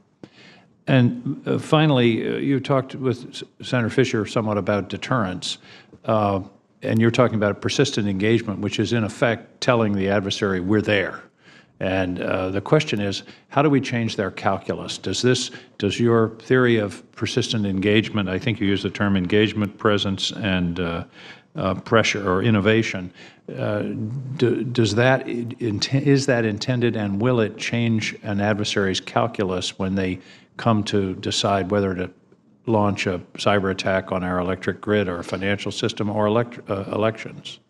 And finally, you talked with Senator Fisher somewhat about deterrence, and you're talking about persistent engagement, which is in effect telling the adversary we're there. And the question is, how do we change their calculus? Does your theory of persistent engagement, I think you use the term engagement, presence, and pressure or innovation, is that intended, and will it change an adversary's calculus when they come to decide whether to launch a cyber attack on our electric grid or financial system or elections?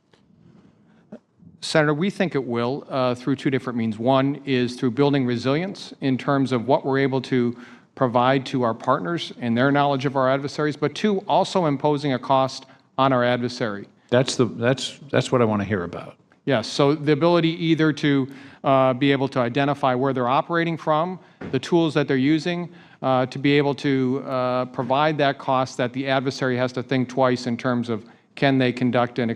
Senator, we think it will through two different means. One is through building resilience in terms of what we're able to provide to our partners and their knowledge of our adversaries, but two, also imposing a cost on our adversary. That's what I want to hear about. Yes, so the ability either to be able to identify where they're operating from, the tools that they're using, to be able to provide that cost that the adversary has to think twice in terms of can they conduct an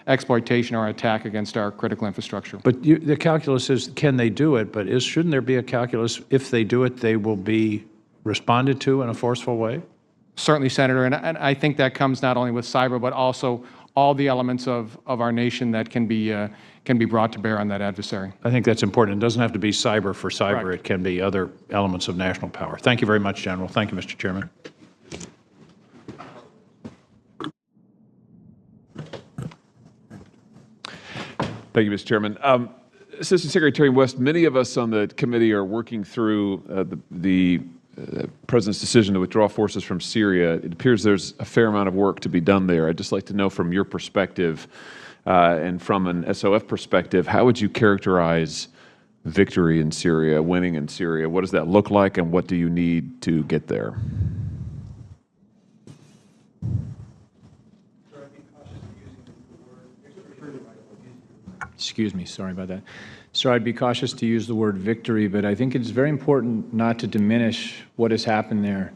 exploitation or attack against our critical infrastructure. But the calculus is, can they do it? But shouldn't there be a calculus, if they do it, they will be responded to in a forceful way? Certainly, Senator, and I think that comes not only with cyber, but also all the elements of our nation that can be brought to bear on that adversary. I think that's important. It doesn't have to be cyber for cyber. Correct. It can be other elements of national power. Thank you very much, General. Thank you, Mr. Chairman. Thank you, Mr. Chairman. Assistant Secretary West, many of us on the committee are working through the President's decision to withdraw forces from Syria. It appears there's a fair amount of work to be done there. I'd just like to know from your perspective, And from an SOF perspective, how would you characterize victory in Syria, winning in Syria? What does that look like, and what do you need to get there? Excuse me, sorry about that. So I'd be cautious to use the word victory, but I think it's very important not to diminish what has happened there.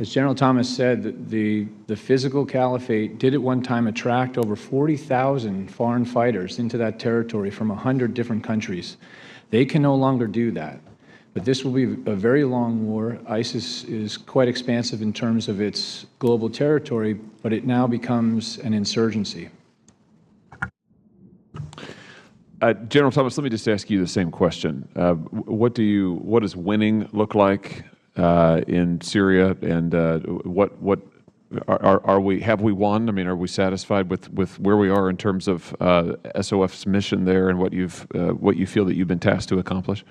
As General Thomas said, the physical caliphate did at one time attract over 40,000 foreign fighters into that territory from 100 different countries. They can no longer do that. But this will be a very long war. ISIS is quite expansive in terms of its global territory, but it now becomes an insurgency. General Thomas, let me just ask you the same question. What does winning look like in Syria, and have we won? I mean, are we satisfied with where we are in terms of SOF's mission there and what you feel that you've been tasked to accomplish?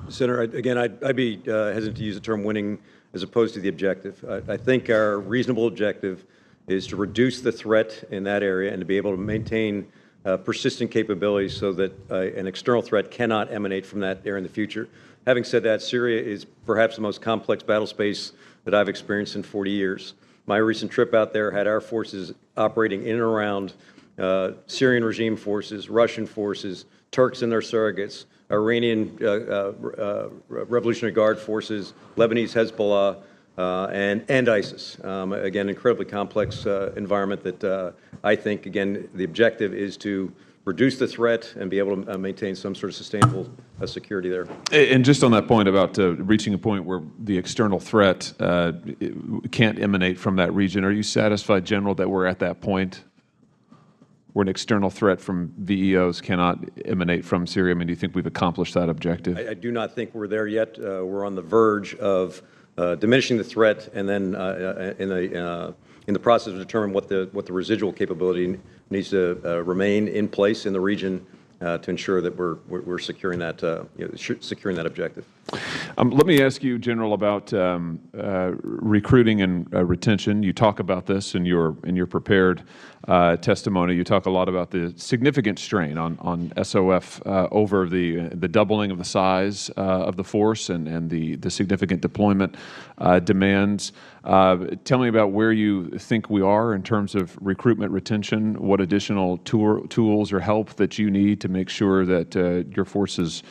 Senator, again, I'd be hesitant to use the term winning as opposed to the objective. I think our reasonable objective is to reduce the threat in that area and to be able to maintain persistent capabilities so that an external threat cannot emanate from that area in the future. Having said that, Syria is perhaps the most complex battle space that I've experienced in 40 years. My recent trip out there had our forces operating in and around Syrian regime forces, Russian forces, Turks and their surrogates, Iranian Revolutionary Guard forces, Lebanese Hezbollah, and ISIS. Again, incredibly complex environment that I think, again, the objective is to reduce the threat and be able to maintain some sort of sustainable security there. And just on that point about reaching a point where the external threat can't emanate from that region, are you satisfied, General, that we're at that point where an external threat from VEOs cannot emanate from Syria? I mean, do you think we've accomplished that objective? I do not think we're there yet. We're on the verge of diminishing the threat, and then in the process of determining what the residual capability needs to remain in place in the region to ensure that we're securing that securing that objective. Let me ask you, General, about recruiting and retention. You talk about this in your prepared testimony. You talk a lot about the significant strain on SOF over the doubling of the size of the force and the significant deployment demands. Tell me about where you think we are in terms of recruitment retention. What additional tools or help that you need to make sure that your force is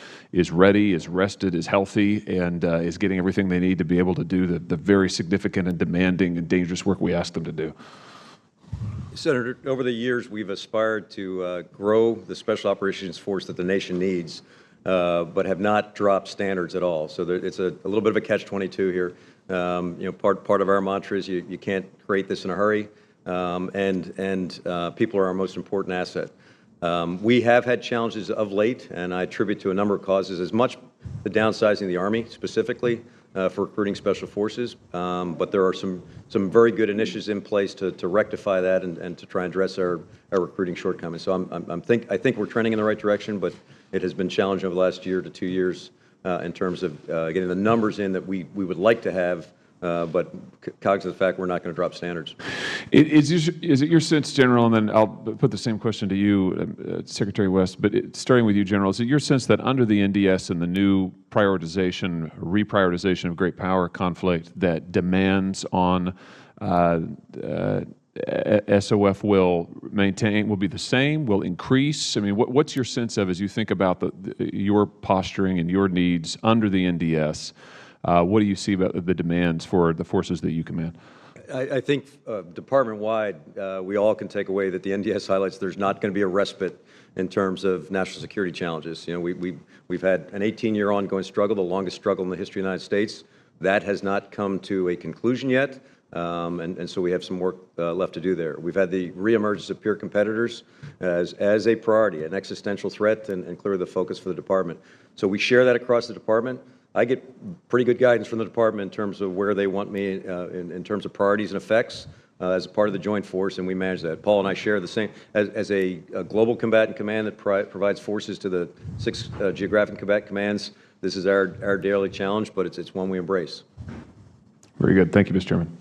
ready, is rested, is healthy, and is getting everything they need to be able to do the very significant and demanding and dangerous work we ask them to do? Senator, over the years, we've aspired to grow the Special Operations Force that the nation needs, but have not dropped standards at all. So it's a little bit of a catch-22 here. Part of our mantra is you can't create this in a hurry, and people are our most important asset. We have had challenges of late, and I attribute to a number of causes, as much the downsizing of the Army specifically for recruiting special forces, but there are some very good initiatives in place to rectify that and to try and address our recruiting shortcomings. So I think we're trending in the right direction, but it has been challenging over the last year to 2 years in terms of getting the numbers in that we would like to have, but cognizant of the fact we're not going to drop standards. Is it your sense, General, and then I'll put the same question to you, Secretary West, but starting with you, General, is it your sense that under the NDS and the new reprioritization of great power conflict, that demands on SOF will be the same, will increase? I mean, what's your sense of, as you think about your posturing and your needs under the NDS, what do you see about the demands for the forces that you command? I think department-wide, we all can take away that the NDS highlights there's not going to be a respite in terms of national security challenges. We've had an 18-year ongoing struggle, the longest struggle in the history of the United States. That has not come to a conclusion yet, and so we have some work left to do there. We've had the reemergence of peer competitors as a priority, an existential threat, and clearly the focus for the department. So we share that across the department. I get pretty good guidance from the department in terms of where they want me in terms of priorities and effects as a part of the joint force, and we manage that. Paul and I share the same. As a global combatant command that provides forces to the 6 geographic combatant commands, this is our daily challenge, but it's one we embrace. Very good. Thank you, Mr. Chairman.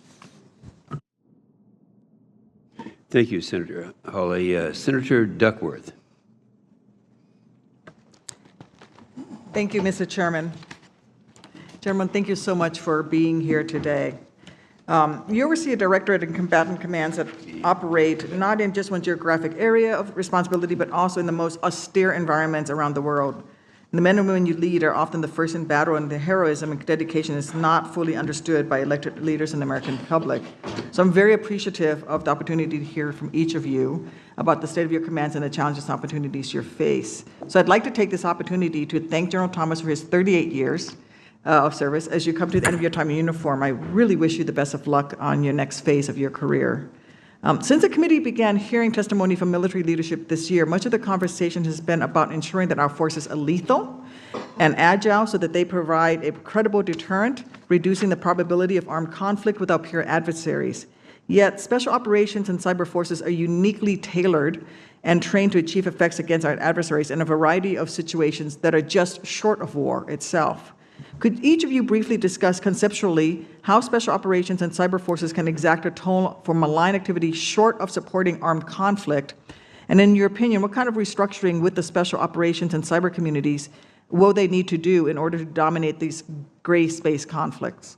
Thank you, Senator Hawley. Senator Duckworth. Thank you, Mr. Chairman. Gentlemen, thank you so much for being here today. You oversee a directorate and combatant commands that operate not in just one geographic area of responsibility, but also in the most austere environments around the world. And the men and women you lead are often the first in battle, and their heroism and dedication is not fully understood by elected leaders in the American public. So I'm very appreciative of the opportunity to hear from each of you about the state of your commands and the challenges and opportunities you face. So I'd like to take this opportunity to thank General Thomas for his 38 years of service. As you come to the end of your time in uniform, I really wish you the best of luck on your next phase of your career. Since the committee began hearing testimony from military leadership this year, much of the conversation has been about ensuring that our forces are lethal and agile so that they provide a credible deterrent, reducing the probability of armed conflict with our peer adversaries. Yet, special operations and cyber forces are uniquely tailored and trained to achieve effects against our adversaries in a variety of situations that are just short of war itself. Could each of you briefly discuss conceptually how special operations and cyber forces can exact a toll for malign activity short of supporting armed conflict? And in your opinion, what kind of restructuring with the special operations and cyber communities will they need to do in order to dominate these gray space conflicts?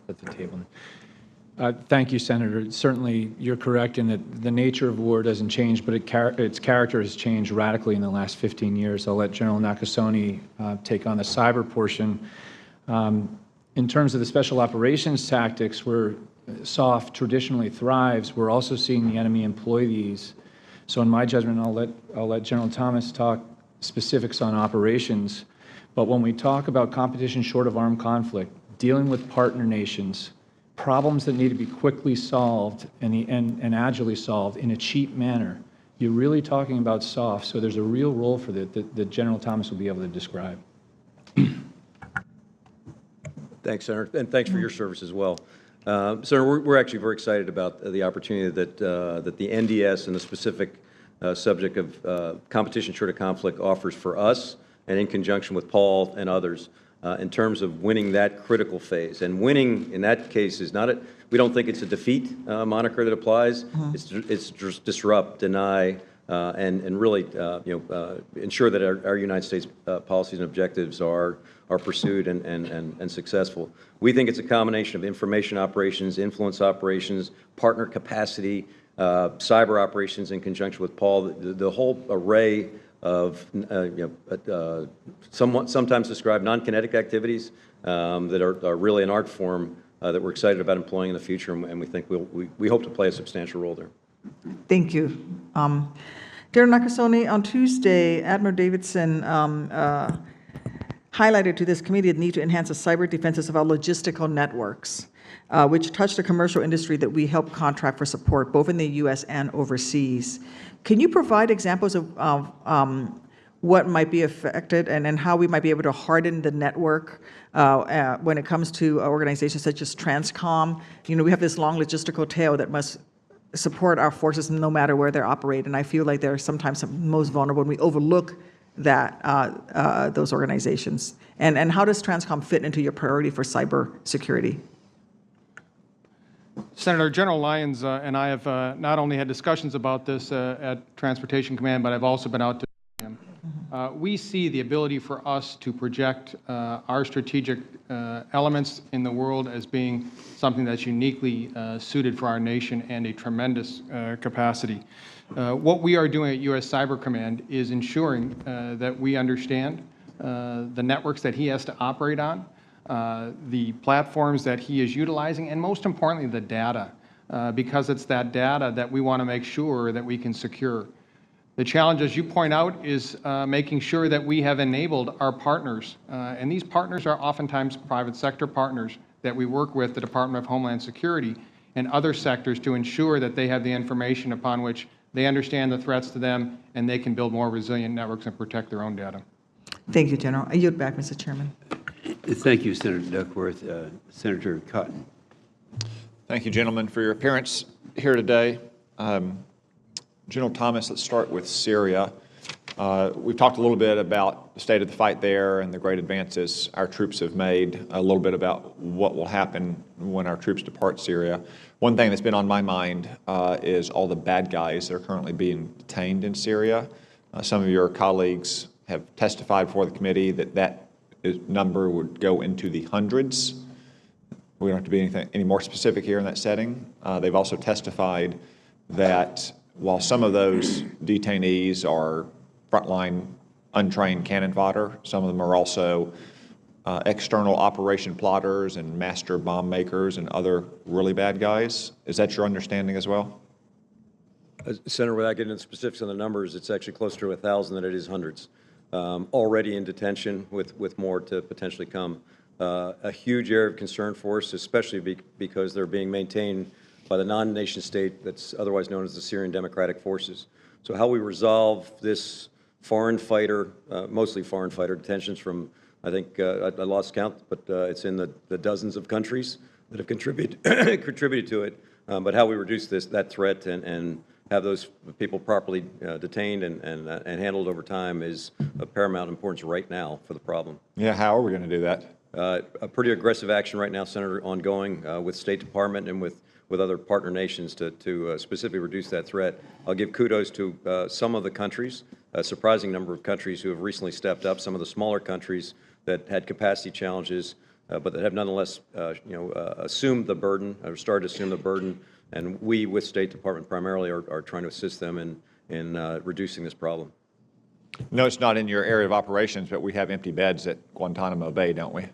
At the table. Thank you, Senator. Certainly, you're correct in that the nature of war doesn't change, but its character has changed radically in the last 15 years. I'll let General Nakasone take on the cyber portion. In terms of the special operations tactics, where SOF traditionally thrives, we're also seeing the enemy employ these. So in my judgment, I'll let General Thomas talk specifics on operations. But when we talk about competition short of armed conflict, dealing with partner nations, problems that need to be quickly solved and agilely solved in a cheap manner, you're really talking about SOF, so there's a real role for that General Thomas will be able to describe. Thanks, Senator, and thanks for your service as well. Senator, we're actually very excited about the opportunity that the NDS and the specific subject of competition short of conflict offers for us, and in conjunction with Paul and others, in terms of winning that critical phase. And winning in that case is not we don't think it's a defeat moniker that applies. It's just disrupt, deny, and really ensure that our United States policies and objectives are pursued and successful. We think it's a combination of information operations, influence operations, partner capacity, cyber operations in conjunction with Paul, the whole array of sometimes described non-kinetic activities that are really an art form that we're excited about employing in the future, and we think we hope to play a substantial role there. Thank you. General Nakasone, on Tuesday, Admiral Davidson highlighted to this committee the need to enhance the cyber defenses of our logistical networks, which touch the commercial industry that we help contract for support, both in the U.S. and overseas. Can you provide examples of what might be affected and how we might be able to harden the network when it comes to organizations such as Transcom? We have this long logistical tail that must support our forces no matter where they operate, and I feel like they're sometimes most vulnerable, and we overlook those organizations. And how does Transcom fit into your priority for cyber security? Senator, General Lyons and I have not only had discussions about this at Transportation Command, but I've also been out to him. We see the ability for us to project our strategic elements in the world as being something that's uniquely suited for our nation and a tremendous capacity. What we are doing at U.S. Cyber Command is ensuring that we understand the networks that he has to operate on, the platforms that he is utilizing, and most importantly, the data, because it's that data that we want to make sure that we can secure. The challenge, as you point out, is making sure that we have enabled our partners, and these partners are oftentimes private sector partners that we work with, the Department of Homeland Security and other sectors, to ensure that they have the information upon which they understand the threats to them and they can build more resilient networks and protect their own data. Thank you, General. I yield back, Mr. Chairman. Thank you, Senator Duckworth. Senator Cotton. Thank you, gentlemen, for your appearance here today. General Thomas, let's start with Syria. We've talked a little bit about the state of the fight there and the great advances our troops have made, a little bit about what will happen when our troops depart Syria. One thing that's been on my mind is all the bad guys that are currently being detained in Syria. Some of your colleagues have testified before the committee that number would go into the hundreds. We don't have to be any more specific here in that setting. They've also testified that while some of those detainees are frontline untrained cannon fodder, some of them are also external operation plotters and master bomb makers and other really bad guys. Is that your understanding as well? Senator, without getting into specifics on the numbers, it's actually closer to 1,000 than it is hundreds. Already in detention with more to potentially come. A huge area of concern for us, especially because they're being maintained by the non-nation state that's otherwise known as the Syrian Democratic Forces. So how we resolve this foreign fighter, mostly foreign fighter detentions from, I think, I lost count, but it's in the dozens of countries that have contributed to it. But how we reduce that threat and have those people properly detained and handled over time is of paramount importance right now for the problem. Yeah, how are we going to do that? A pretty aggressive action right now, Senator, ongoing with State Department and with other partner nations to specifically reduce that threat. I'll give kudos to some of the countries, a surprising number of countries who have recently stepped up, some of the smaller countries that had capacity challenges, but that have nonetheless assumed the burden, or started to assume the burden, and we, with State Department primarily, are trying to assist them in reducing this problem. No, it's not in your area of operations, but we have empty beds at Guantanamo Bay, don't we?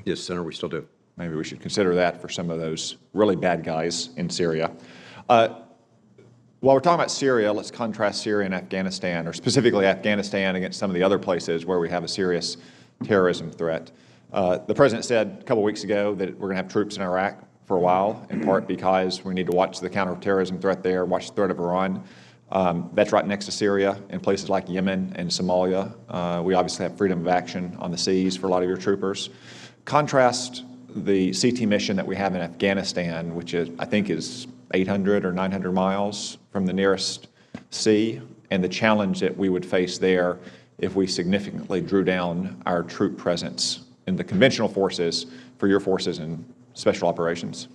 Yes, Senator, we still do. Maybe we should consider that for some of those really bad guys in Syria. While we're talking about Syria, let's contrast Syria and Afghanistan, or specifically Afghanistan against some of the other places where we have a serious terrorism threat. The President said a couple weeks ago that we're going to have troops in Iraq for a while, in part because we need to watch the counterterrorism threat there, watch the threat of Iran. That's right next to Syria in places like Yemen and Somalia. We obviously have freedom of action on the seas for a lot of your troopers. Contrast the CT mission that we have in Afghanistan, which I think is 800 or 900 miles from the nearest sea, and the challenge that we would face there if we significantly drew down our troop presence in the conventional forces for your forces in special operations.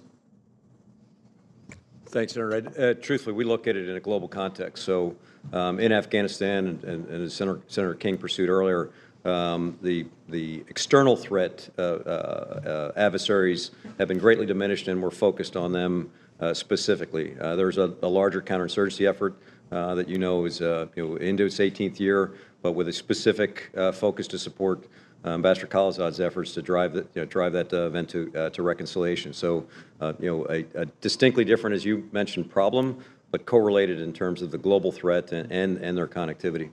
Thanks, Senator. Truthfully, we look at it in a global context. So in Afghanistan, and as Senator King pursued earlier, the external threat adversaries have been greatly diminished, and we're focused on them specifically. There's a larger counterinsurgency effort that is into its 18th year, but with a specific focus to support Ambassador Khalilzad's efforts to drive that event to reconciliation. So, a distinctly different, as you mentioned, problem, but correlated in terms of the global threat and their connectivity.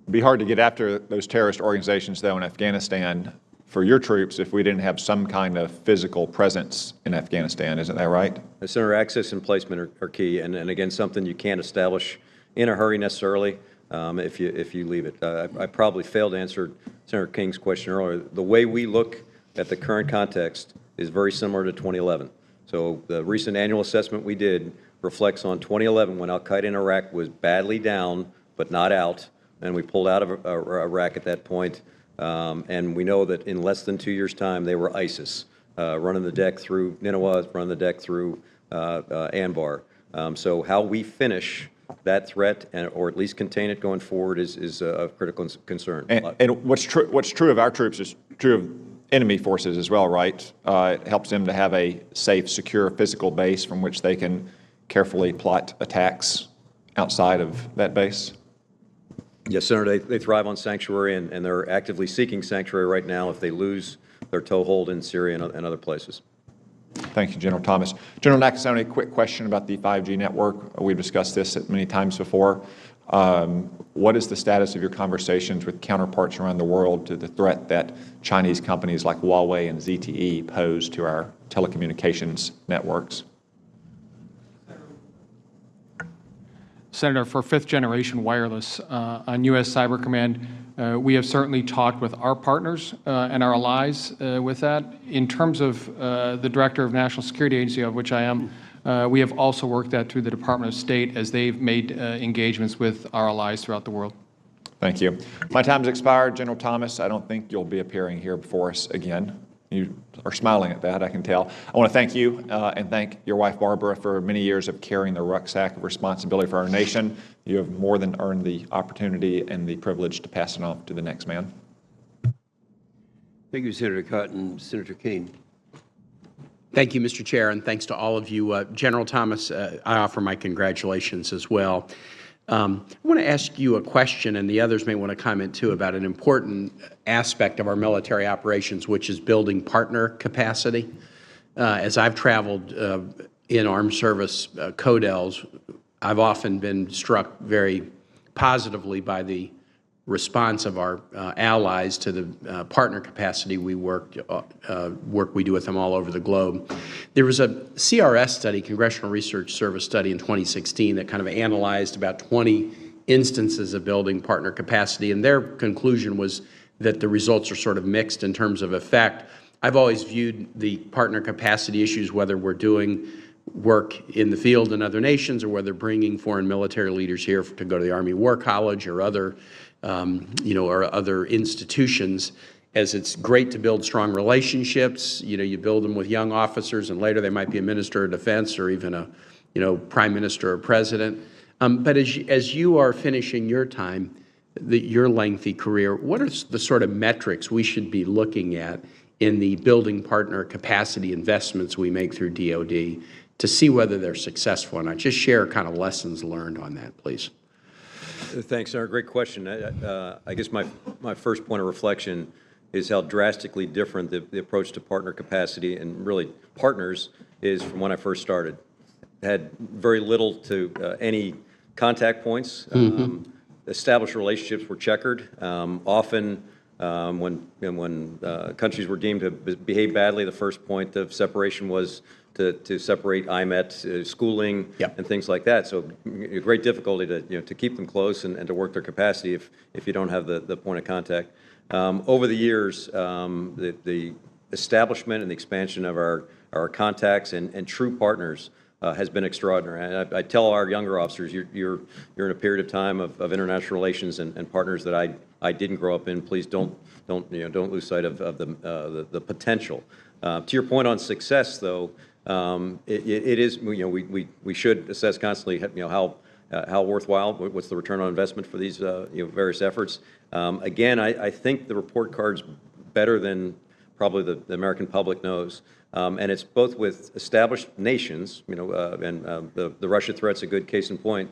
It'd be hard to get after those terrorist organizations, though, in Afghanistan for your troops if we didn't have some kind of physical presence in Afghanistan. Isn't that right? Senator, access and placement are key, and again, something you can't establish in a hurry necessarily if you leave it. I probably failed to answer Senator King's question earlier. The way we look at the current context is very similar to 2011. So the recent annual assessment we did reflects on 2011 when al-Qaeda in Iraq was badly down but not out, and we pulled out of Iraq at that point. And we know that in less than 2 years' time, they were ISIS, running the deck through Nineveh, running the deck through Anbar. So how we finish that threat, or at least contain it going forward, is of critical concern. And what's true of our troops is true of enemy forces as well, right? It helps them to have a safe, secure physical base from which they can carefully plot attacks outside of that base. Yes, Senator, they thrive on sanctuary, and they're actively seeking sanctuary right now if they lose their toehold in Syria and other places. Thank you, General Thomas. General Nakasone, a quick question about the 5G network. We've discussed this many times before. What is the status of your conversations with counterparts around the world to the threat that Chinese companies like Huawei and ZTE pose to our telecommunications networks? Senator, for fifth-generation wireless on U.S. Cybercommand, we have certainly talked with our partners and our allies with that. In terms of the Director of National Security Agency, of which I am, We have also worked that through the Department of State as they've made engagements with our allies throughout the world. Thank you. My time's expired, General Thomas. I don't think you'll be appearing here before us again. You are smiling at that, I can tell. I want to thank you and thank your wife, Barbara, for many years of carrying the rucksack of responsibility for our nation. You have more than earned the opportunity and the privilege to pass it on to the next man. Thank you, Senator Cotton. Senator Kane. Thank you, Mr. Chair, and thanks to all of you. General Thomas, I offer my congratulations as well. I want to ask you a question, and the others may want to comment too, about an important aspect of our military operations, which is building partner capacity. As I've traveled in armed service CODELs, I've often been struck very positively by the response of our allies to the partner capacity work we do with them all over the globe. There was a CRS study, Congressional Research Service study in 2016 that kind of analyzed about 20 instances of building partner capacity, and their conclusion was that the results are sort of mixed in terms of effect. I've always viewed the partner capacity issues, whether we're doing work in the field in other nations or whether bringing foreign military leaders here to go to the Army War College or other or other institutions, as it's great to build strong relationships. You build them with young officers, and later they might be a minister of defense or even a prime minister or president. But as you are finishing your time, your lengthy career, what are the sort of metrics we should be looking at in the building partner capacity investments we make through DoD to see whether they're successful or not? Just share kind of lessons learned on that, please. Thanks, Senator. Great question. I guess my first point of reflection is how drastically different the approach to partner capacity and really partners is from when I first started. Had very little to any contact points. Established relationships were checkered. Often when countries were deemed to behave badly, the first point of separation was to separate IMET schooling and things like that. So great difficulty to keep them close and to work their capacity if you don't have the point of contact. Over the years, the establishment and the expansion of our contacts and true partners has been extraordinary. And I tell our younger officers, you're in a period of time of international relations and partners that I didn't grow up in. Please don't lose sight of the potential. To your point on success, though, it is we should assess constantly how worthwhile, what's the return on investment for these various efforts. Again, I think the report card's better than probably the American public knows. And it's both with established nations, and the Russia threat's a good case in point.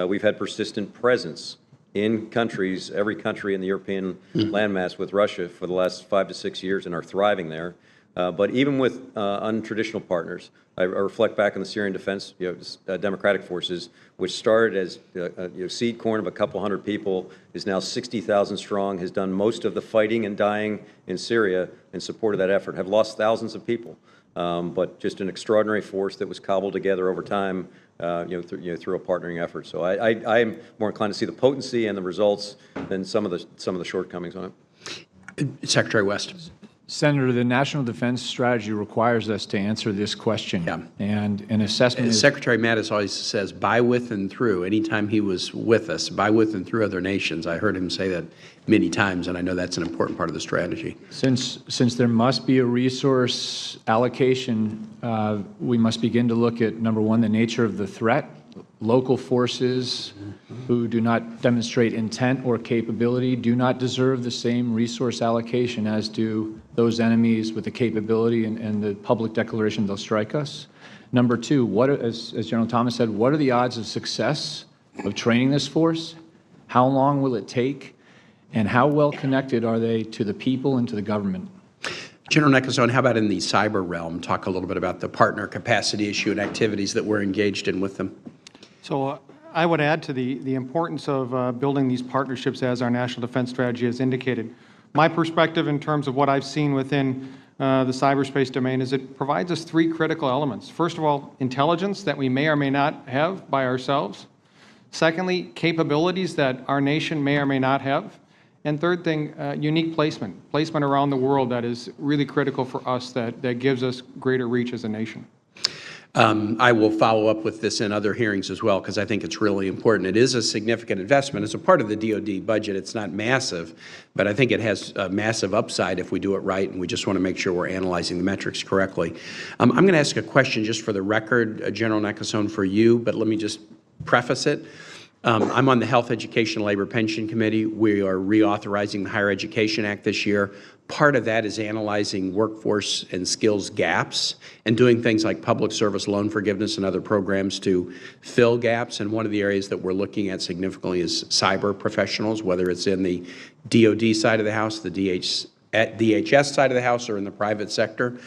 We've had persistent presence in countries, every country in the European landmass with Russia for the last 5 to 6 years and are thriving there. But even with untraditional partners, I reflect back on the Syrian defense, democratic forces, which started as seed corn of a couple hundred people, is now 60,000 strong, has done most of the fighting and dying in Syria in support of that effort, have lost thousands of people, but just an extraordinary force that was cobbled together over time, through a partnering effort. So I am more inclined to see the potency and the results than some of the shortcomings on it. Secretary West. Senator, the National Defense Strategy requires us to answer this question. Yeah. And an assessment is... Secretary Mattis always says, by, with, and through. Anytime he was with us, by, with, and through other nations. I heard him say that many times, and I know that's an important part of the strategy. Since there must be a resource allocation, we must begin to look at, number one, the nature of the threat. Local forces who do not demonstrate intent or capability do not deserve the same resource allocation as do those enemies with the capability and the public declaration they'll strike us. Number two, as General Thomas said, what are the odds of success of training this force? How long will it take? And how well connected are they to the people and to the government? General Nakasone, how about in the cyber realm? Talk a little bit about the partner capacity issue and activities that we're engaged in with them. So I would add to the importance of building these partnerships as our national defense strategy has indicated. My perspective in terms of what I've seen within the cyberspace domain is it provides us 3 critical elements. First of all, intelligence that we may or may not have by ourselves. Secondly, capabilities that our nation may or may not have. And third thing, unique placement around the world that is really critical for us that gives us greater reach as a nation. I will follow up with this in other hearings as well, because I think it's really important. It is a significant investment. It's a part of the DoD budget. It's not massive, but I think it has a massive upside if we do it right, and we just want to make sure we're analyzing the metrics correctly. I'm going to ask a question just for the record, General Nakasone, for you, but let me just preface it. I'm on the Health, Education, Labor, Pension Committee. We are reauthorizing the Higher Education Act this year. Part of that is analyzing workforce and skills gaps and doing things like public service loan forgiveness and other programs to fill gaps. And one of the areas that we're looking at significantly is cyber professionals, whether it's in the DoD side of the house, the DHS side of the house, or in the private sector.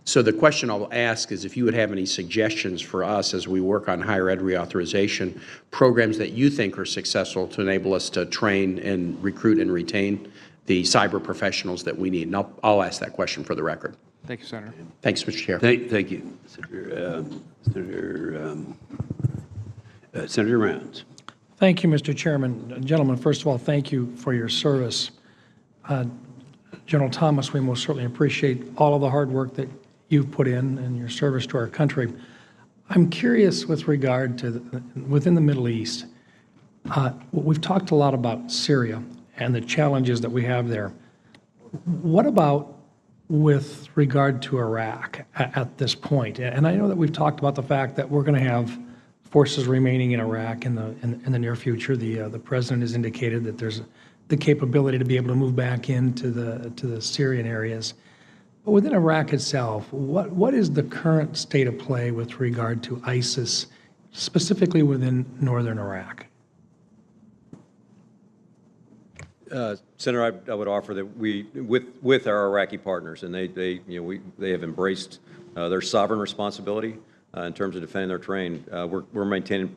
So the question I'll ask is if you would have any suggestions for us as we work on higher ed reauthorization, programs that you think are successful to enable us to train and recruit and retain the cyber professionals that we need. And I'll ask that question for the record. Thank you, Senator. Thanks, Mr. Chair. Thank you, Senator Rounds. Thank you, Mr. Chairman. Gentlemen, first of all, thank you for your service. General Thomas, we most certainly appreciate all of the hard work that you've put in and your service to our country. I'm curious with regard to within the Middle East. We've talked a lot about Syria and the challenges that we have there. What about with regard to Iraq at this point? And I know that we've talked about the fact that we're going to have forces remaining in Iraq in the near future. The president has indicated that there's the capability to be able to move back into the Syrian areas. But within Iraq itself, what is the current state of play with regard to ISIS, specifically within northern Iraq? Senator, I would offer that we, with our Iraqi partners, and they have embraced their sovereign responsibility in terms of defending their terrain. We're maintaining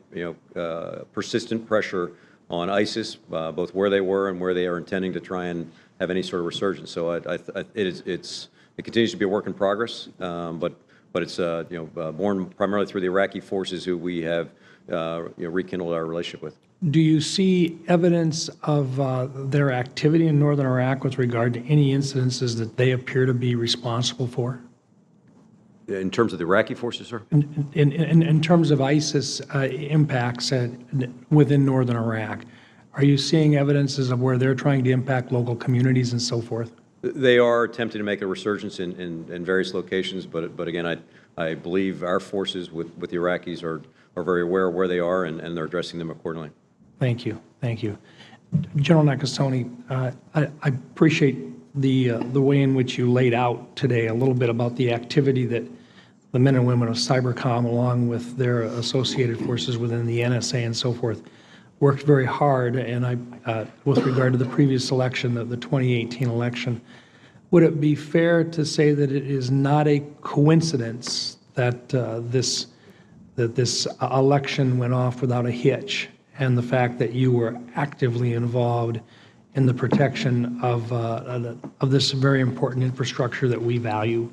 persistent pressure on ISIS, both where they were and where they are intending to try and have any sort of resurgence. So it continues to be a work in progress, but it's born primarily through the Iraqi forces who we have rekindled our relationship with. Do you see evidence of their activity in northern Iraq with regard to any incidences that they appear to be responsible for? In terms of the Iraqi forces, sir? In terms of ISIS impacts within northern Iraq, are you seeing evidences of where they're trying to impact local communities and so forth? They are attempting to make a resurgence in various locations, but again, I believe our forces with the Iraqis are very aware of where they are, and they're addressing them accordingly. Thank you. Thank you. General Nakasone, I appreciate the way in which you laid out today a little bit about the activity that the men and women of Cybercom, along with their associated forces within the NSA and so forth, worked very hard. And with regard to the previous election, the 2018 election, would it be fair to say that it is not a coincidence that this election went off without a hitch, and the fact that you were actively involved in the protection of this very important infrastructure that we value?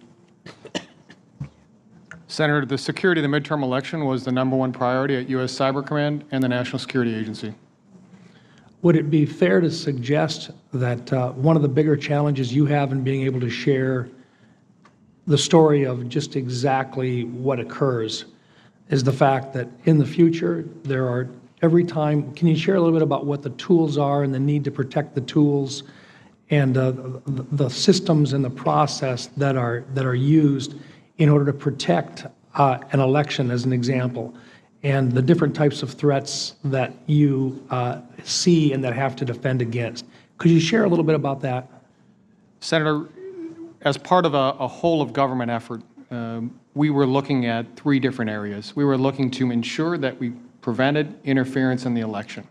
Senator, the security of the midterm election was the #1 priority at U.S. Cyber Command and the National Security Agency. Would it be fair to suggest that one of the bigger challenges you have in being able to share the story of just exactly what occurs is the fact that in the future there are every time, can you share a little bit about what the tools are and the need to protect the tools and the systems and the process that are used in order to protect an election, as an example, and the different types of threats that you see and that have to defend against? Could you share a little bit about that? Senator, as part of a whole-of-government effort, we were looking at 3 different areas. We were looking to ensure that we prevented interference in the election.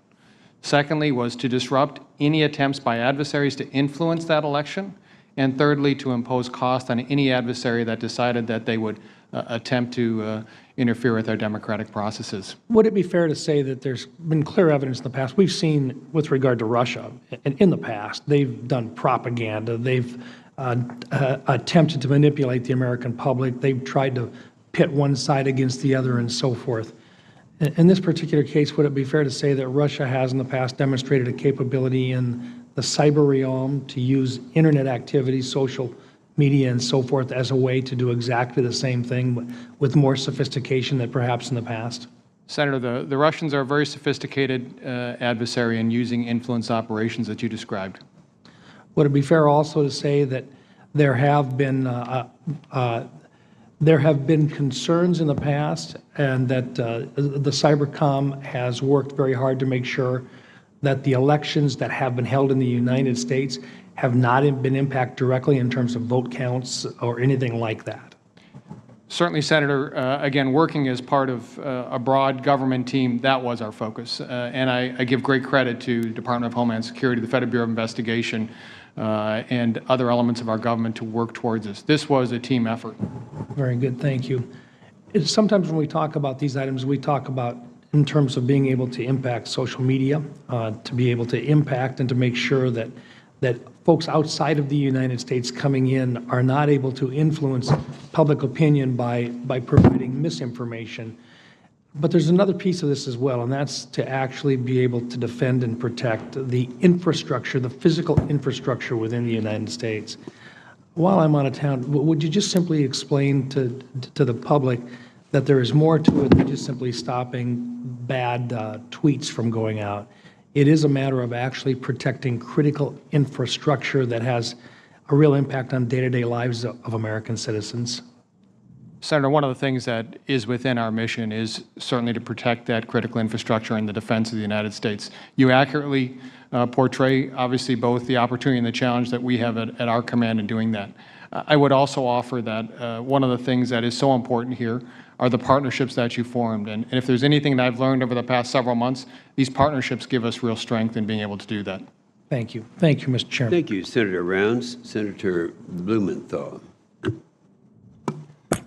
Secondly was to disrupt any attempts by adversaries to influence that election. And thirdly, to impose cost on any adversary that decided that they would attempt to interfere with our democratic processes. Would it be fair to say that there's been clear evidence in the past? We've seen with regard to Russia, and in the past, they've done propaganda. They've attempted to manipulate the American public. They've tried to pit one side against the other and so forth. In this particular case, would it be fair to say that Russia has in the past demonstrated a capability in the cyber realm to use internet activities, social media and so forth as a way to do exactly the same thing with more sophistication than perhaps in the past? Senator, the Russians are a very sophisticated adversary in using influence operations that you described. Would it be fair also to say that there have been concerns in the past, and that the Cybercom has worked very hard to make sure that the elections that have been held in the United States have not been impacted directly in terms of vote counts or anything like that? Certainly, Senator, again, working as part of a broad government team, that was our focus. And I give great credit to Department of Homeland Security, the Federal Bureau of Investigation, and other elements of our government to work towards this. This was a team effort. Very good, thank you. Sometimes when we talk about these items, we talk about in terms of being able to impact social media, to be able to impact and to make sure that folks outside of the United States coming in are not able to influence public opinion by providing misinformation. But there's another piece of this as well, and that's to actually be able to defend and protect the infrastructure, the physical infrastructure within the United States. While I'm out of town, would you just simply explain to the public that there is more to it than just simply stopping bad tweets from going out? It is a matter of actually protecting critical infrastructure that has a real impact on day-to-day lives of American citizens. Senator, one of the things that is within our mission is certainly to protect that critical infrastructure and the defense of the United States. You accurately portray, obviously, both the opportunity and the challenge that we have at our command in doing that. I would also offer that one of the things that is so important here are the partnerships that you formed. And if there's anything that I've learned over the past several months, these partnerships give us real strength in being able to do that. Thank you. Thank you, Mr. Chairman. Thank you, Senator Rounds. Senator Blumenthal.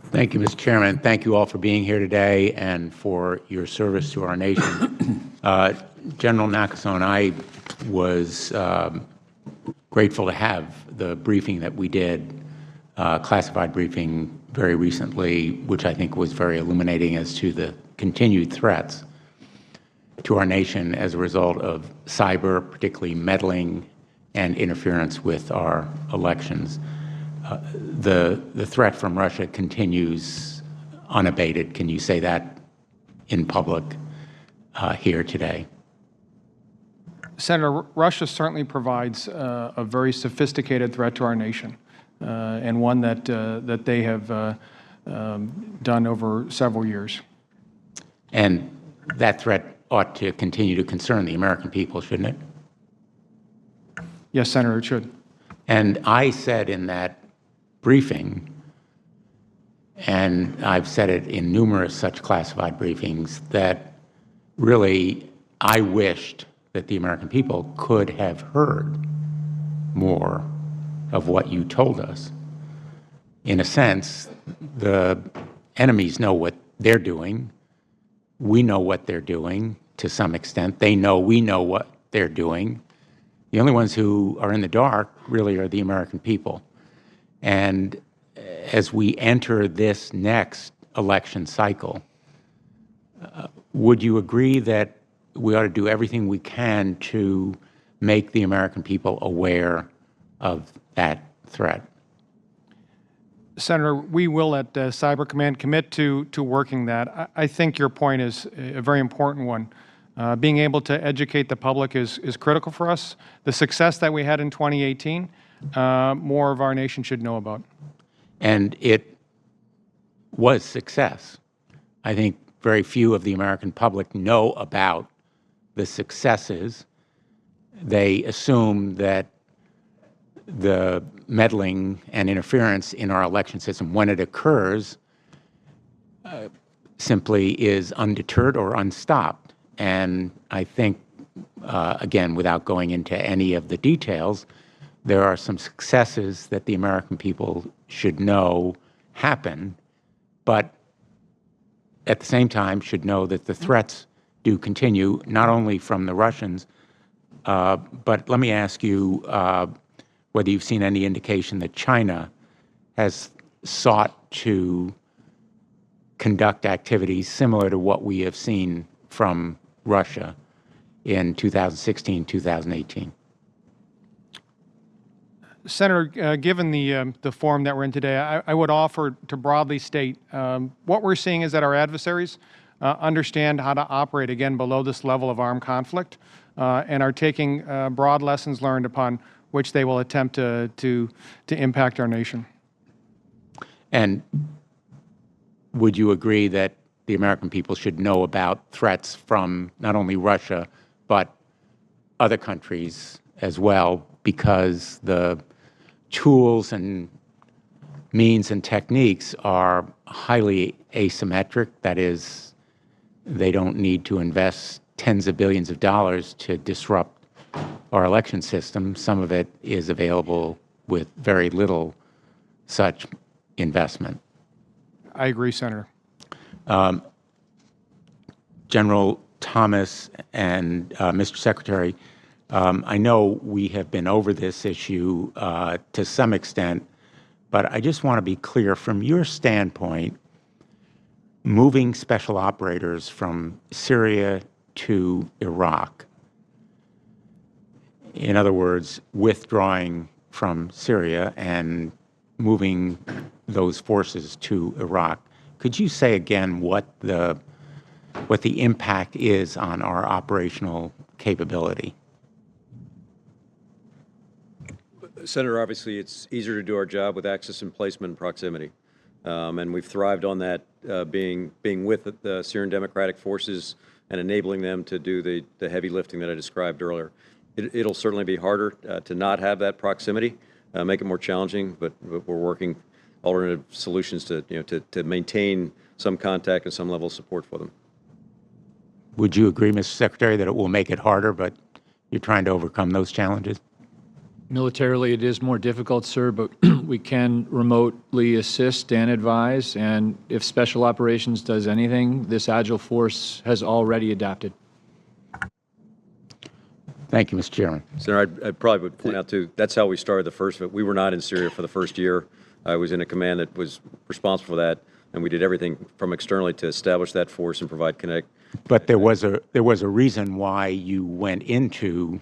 Thank you, Mr. Chairman. Thank you all for being here today and for your service to our nation. General Nakasone, I was grateful to have the briefing that we did, classified briefing very recently, which I think was very illuminating as to the continued threats to our nation as a result of cyber, particularly meddling and interference with our elections. The threat from Russia continues unabated. Can you say that in public here today? Senator, Russia certainly provides a very sophisticated threat to our nation, and one that they have done over several years. And that threat ought to continue to concern the American people, shouldn't it? Yes, Senator, it should. And I said in that briefing, and I've said it in numerous such classified briefings, that really I wished that the American people could have heard more of what you told us. In a sense, the enemies know what they're doing. We know what they're doing to some extent. They know we know what they're doing. The only ones who are in the dark really are the American people. And as we enter this next election cycle, would you agree that we ought to do everything we can to make the American people aware of that threat? Senator, we will at Cyber Command commit to working that. I think your point is a very important one. Being able to educate the public is critical for us. The success that we had in 2018, more of our nation should know about. And it was success. I think very few of the American public know about the successes. They assume that the meddling and interference in our election system, when it occurs, simply is undeterred or unstopped. And I think, again, without going into any of the details, there are some successes that the American people should know happen, but at the same time should know that the threats do continue, not only from the Russians, but let me ask you whether you've seen any indication that China has sought to conduct activities similar to what we have seen from Russia in 2016, 2018. Senator, given the forum that we're in today, I would offer to broadly state what we're seeing is that our adversaries understand how to operate, again, below this level of armed conflict and are taking broad lessons learned upon which they will attempt to impact our nation. And would you agree that the American people should know about threats from not only Russia, but other countries as well, because the tools and means and techniques are highly asymmetric? That is, they don't need to invest tens of billions of dollars to disrupt our election system. Some of it is available with very little such investment. I agree, Senator. General Thomas and Mr. Secretary, I know we have been over this issue to some extent, but I just want to be clear, from your standpoint, moving special operators from Syria to Iraq, in other words, withdrawing from Syria and moving those forces to Iraq, could you say again what the impact is on our operational capability? Senator, obviously, it's easier to do our job with access and placement and proximity. And we've thrived on that, being with the Syrian Democratic Forces and enabling them to do the heavy lifting that I described earlier. It'll certainly be harder to not have that proximity, make it more challenging, but we're working alternative solutions to maintain some contact and some level of support for them. Would you agree, Mr. Secretary, that it will make it harder, but you're trying to overcome those challenges? Militarily, it is more difficult, sir, but we can remotely assist and advise, and if Special Operations does anything, this Agile force has already adapted. Thank you, Mr. Chairman. Senator, I probably would point out, too, that's how we started the first. We were not in Syria for the first year. I was in a command that was responsible for that, and we did everything from externally to establish that force and provide connect. But there was a reason why you went into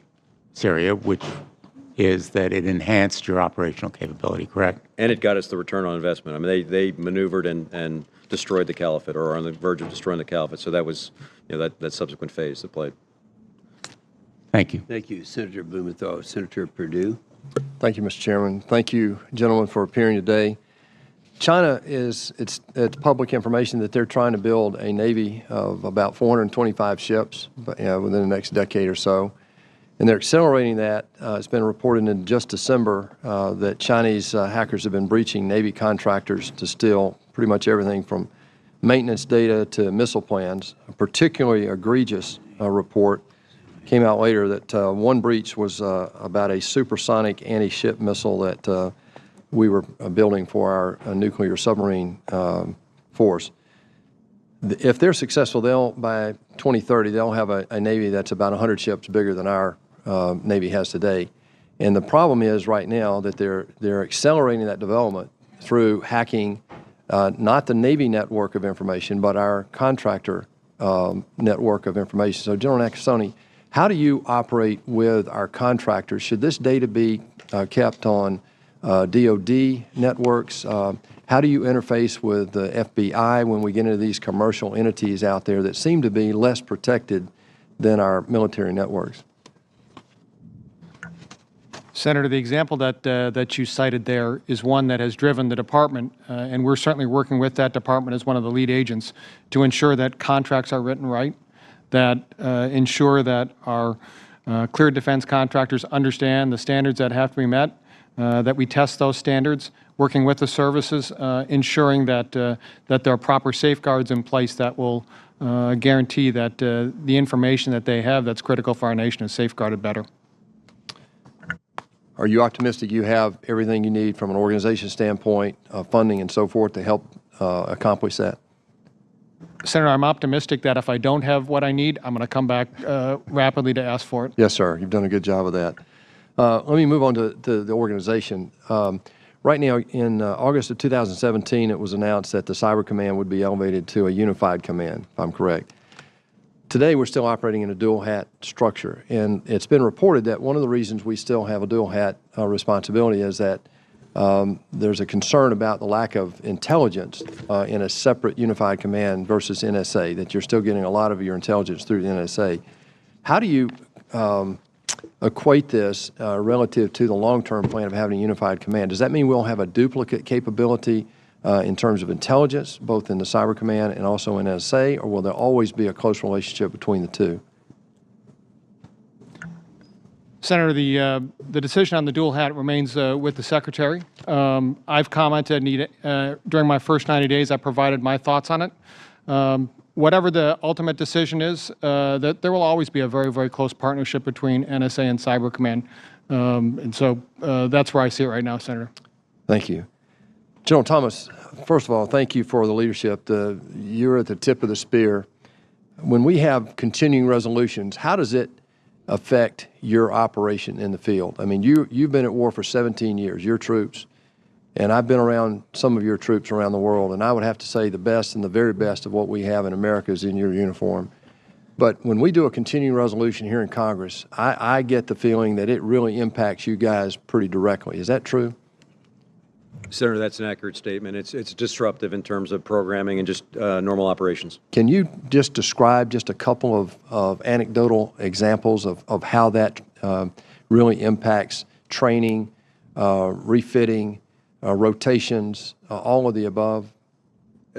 Syria, which is that it enhanced your operational capability, correct? And it got us the return on investment. I mean, they maneuvered and destroyed the caliphate, or are on the verge of destroying the caliphate. So that was, that subsequent phase that played. Thank you. Thank you, Senator Blumenthal. Senator Perdue. Thank you, Mr. Chairman. Thank you, gentlemen, for appearing today. China it's public information that they're trying to build a Navy of about 425 ships within the next decade or so. And they're accelerating that. It's been reported in just December that Chinese hackers have been breaching Navy contractors to steal pretty much everything from maintenance data to missile plans. A particularly egregious report came out later that one breach was about a supersonic anti-ship missile that we were building for our nuclear submarine force. If they're successful, by 2030, they'll have a Navy that's about 100 ships bigger than our Navy has today. And the problem is right now that they're accelerating that development through hacking not the Navy network of information, but our contractor network of information. So, General Nakasone, how do you operate with our contractors? Should this data be kept on DOD networks? How do you interface with the FBI when we get into these commercial entities out there that seem to be less protected than our military networks? Senator, the example that you cited there is one that has driven the department, and we're certainly working with that department as one of the lead agents to ensure that contracts are written right, that ensure that our cleared defense contractors understand the standards that have to be met, that we test those standards, working with the services, ensuring that there are proper safeguards in place that will guarantee that the information that they have that's critical for our nation is safeguarded better. Are you optimistic you have everything you need from an organization standpoint, funding and so forth to help accomplish that? Senator, I'm optimistic that if I don't have what I need, I'm going to come back rapidly to ask for it. Yes, sir. You've done a good job of that. Let me move on to the organization. Right now, in August of 2017, it was announced that the Cyber Command would be elevated to a unified command, if I'm correct. today we're still operating in a dual hat structure. And it's been reported that one of the reasons we still have a dual hat responsibility is that there's a concern about the lack of intelligence in a separate unified command versus NSA, that you're still getting a lot of your intelligence through the NSA. How do you equate this relative to the long-term plan of having a unified command? Does that mean we'll have a duplicate capability in terms of intelligence, both in the Cyber Command and also in NSA, or will there always be a close relationship between the two? Senator, the decision on the dual hat remains with the Secretary. I've commented during my first 90 days. I provided my thoughts on it. Whatever the ultimate decision is, that there will always be a very, very close partnership between NSA and Cyber Command. And so that's where I see it right now, Senator. Thank you. General Thomas, first of all, thank you for the leadership. You're at the tip of the spear. When we have continuing resolutions, how does it affect your operation in the field? I mean, you've been at war for 17 years, your troops, and I've been around some of your troops around the world, and I would have to say the best and the very best of what we have in America is in your uniform. But when we do a continuing resolution here in Congress, I get the feeling that it really impacts you guys pretty directly. Is that true? Senator, that's an accurate statement. It's disruptive in terms of programming and just normal operations. Can you just describe just a couple of anecdotal examples of how that really impacts training, refitting, rotations, all of the above?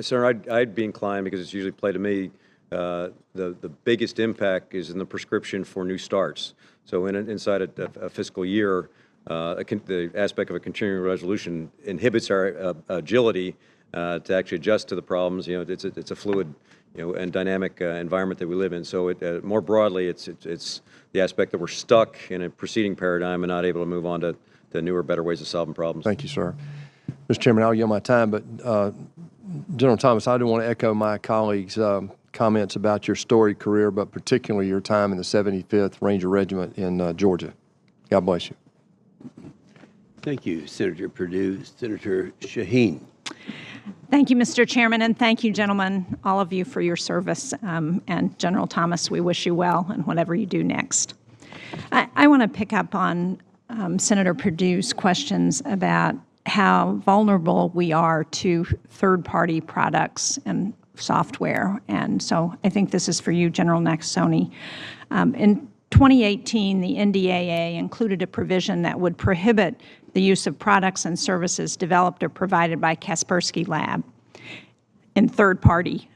Senator, I'd be inclined, because it's usually played to me, the biggest impact is in the prescription for new starts. So inside a fiscal year, the aspect of a continuing resolution inhibits our agility to actually adjust to the problems. You know, it's a fluid, and dynamic environment that we live in. So more broadly, it's the aspect that we're stuck in a preceding paradigm and not able to move on to newer, better ways of solving problems. Thank you, sir. Mr. Chairman, I'll yield my time, but General Thomas, I do want to echo my colleagues' comments about your storied career, but particularly your time in the 75th Ranger Regiment in Georgia. God bless you. Thank you, Senator Perdue. Senator Shaheen. Thank you, Mr. Chairman, and thank you, gentlemen, all of you, for your service. And General Thomas, we wish you well in whatever you do next. I want to pick up on Senator Perdue's questions about how vulnerable we are to third-party products and software. And so I think this is for you, General Nakasone. In 2018, the NDAA included a provision that would prohibit the use of products and services developed or provided by Kaspersky Lab in third-party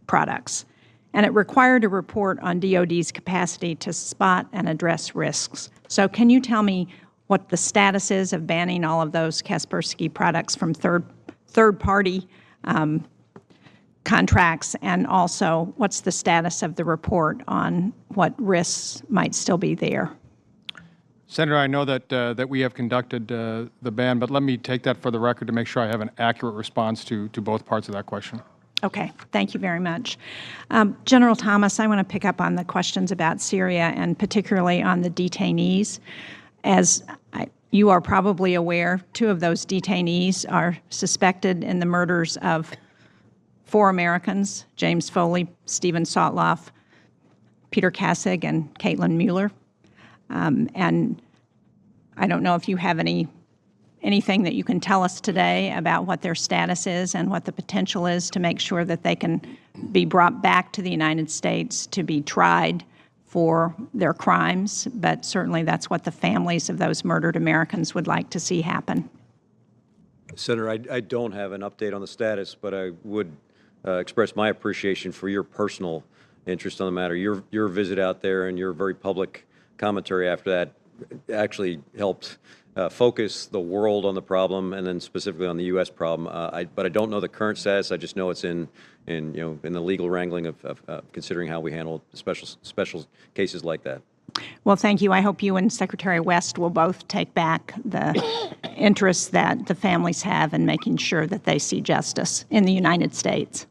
products. And it required a report on DoD's capacity to spot and address risks. So can you tell me what the status is of banning all of those Kaspersky products from third-party contracts, and also what's the status of the report on what risks might still be there? Senator, I know that we have conducted the ban, but let me take that for the record to make sure I have an accurate response to both parts of that question. Okay, thank you very much. General Thomas, I want to pick up on the questions about Syria and particularly on the detainees. As you are probably aware, 2 of those detainees are suspected in the murders of 4 Americans, James Foley, Stephen Sotloff, Peter Kassig, and Caitlin Mueller. And I don't know if you have anything that you can tell us today about what their status is and what the potential is to make sure that they can be brought back to the United States to be tried for their crimes, but certainly that's what the families of those murdered Americans would like to see happen. Senator, I don't have an update on the status, but I would express my appreciation for your personal interest on the matter. Your visit out there and your very public commentary after that actually helped focus the world on the problem, and then specifically on the U.S. problem. But I don't know the current status. I just know it's in the legal wrangling of considering how we handle special cases like that. Well, thank you. I hope you and Secretary West will both take back the interests that the families have in making sure that they see justice in the United States.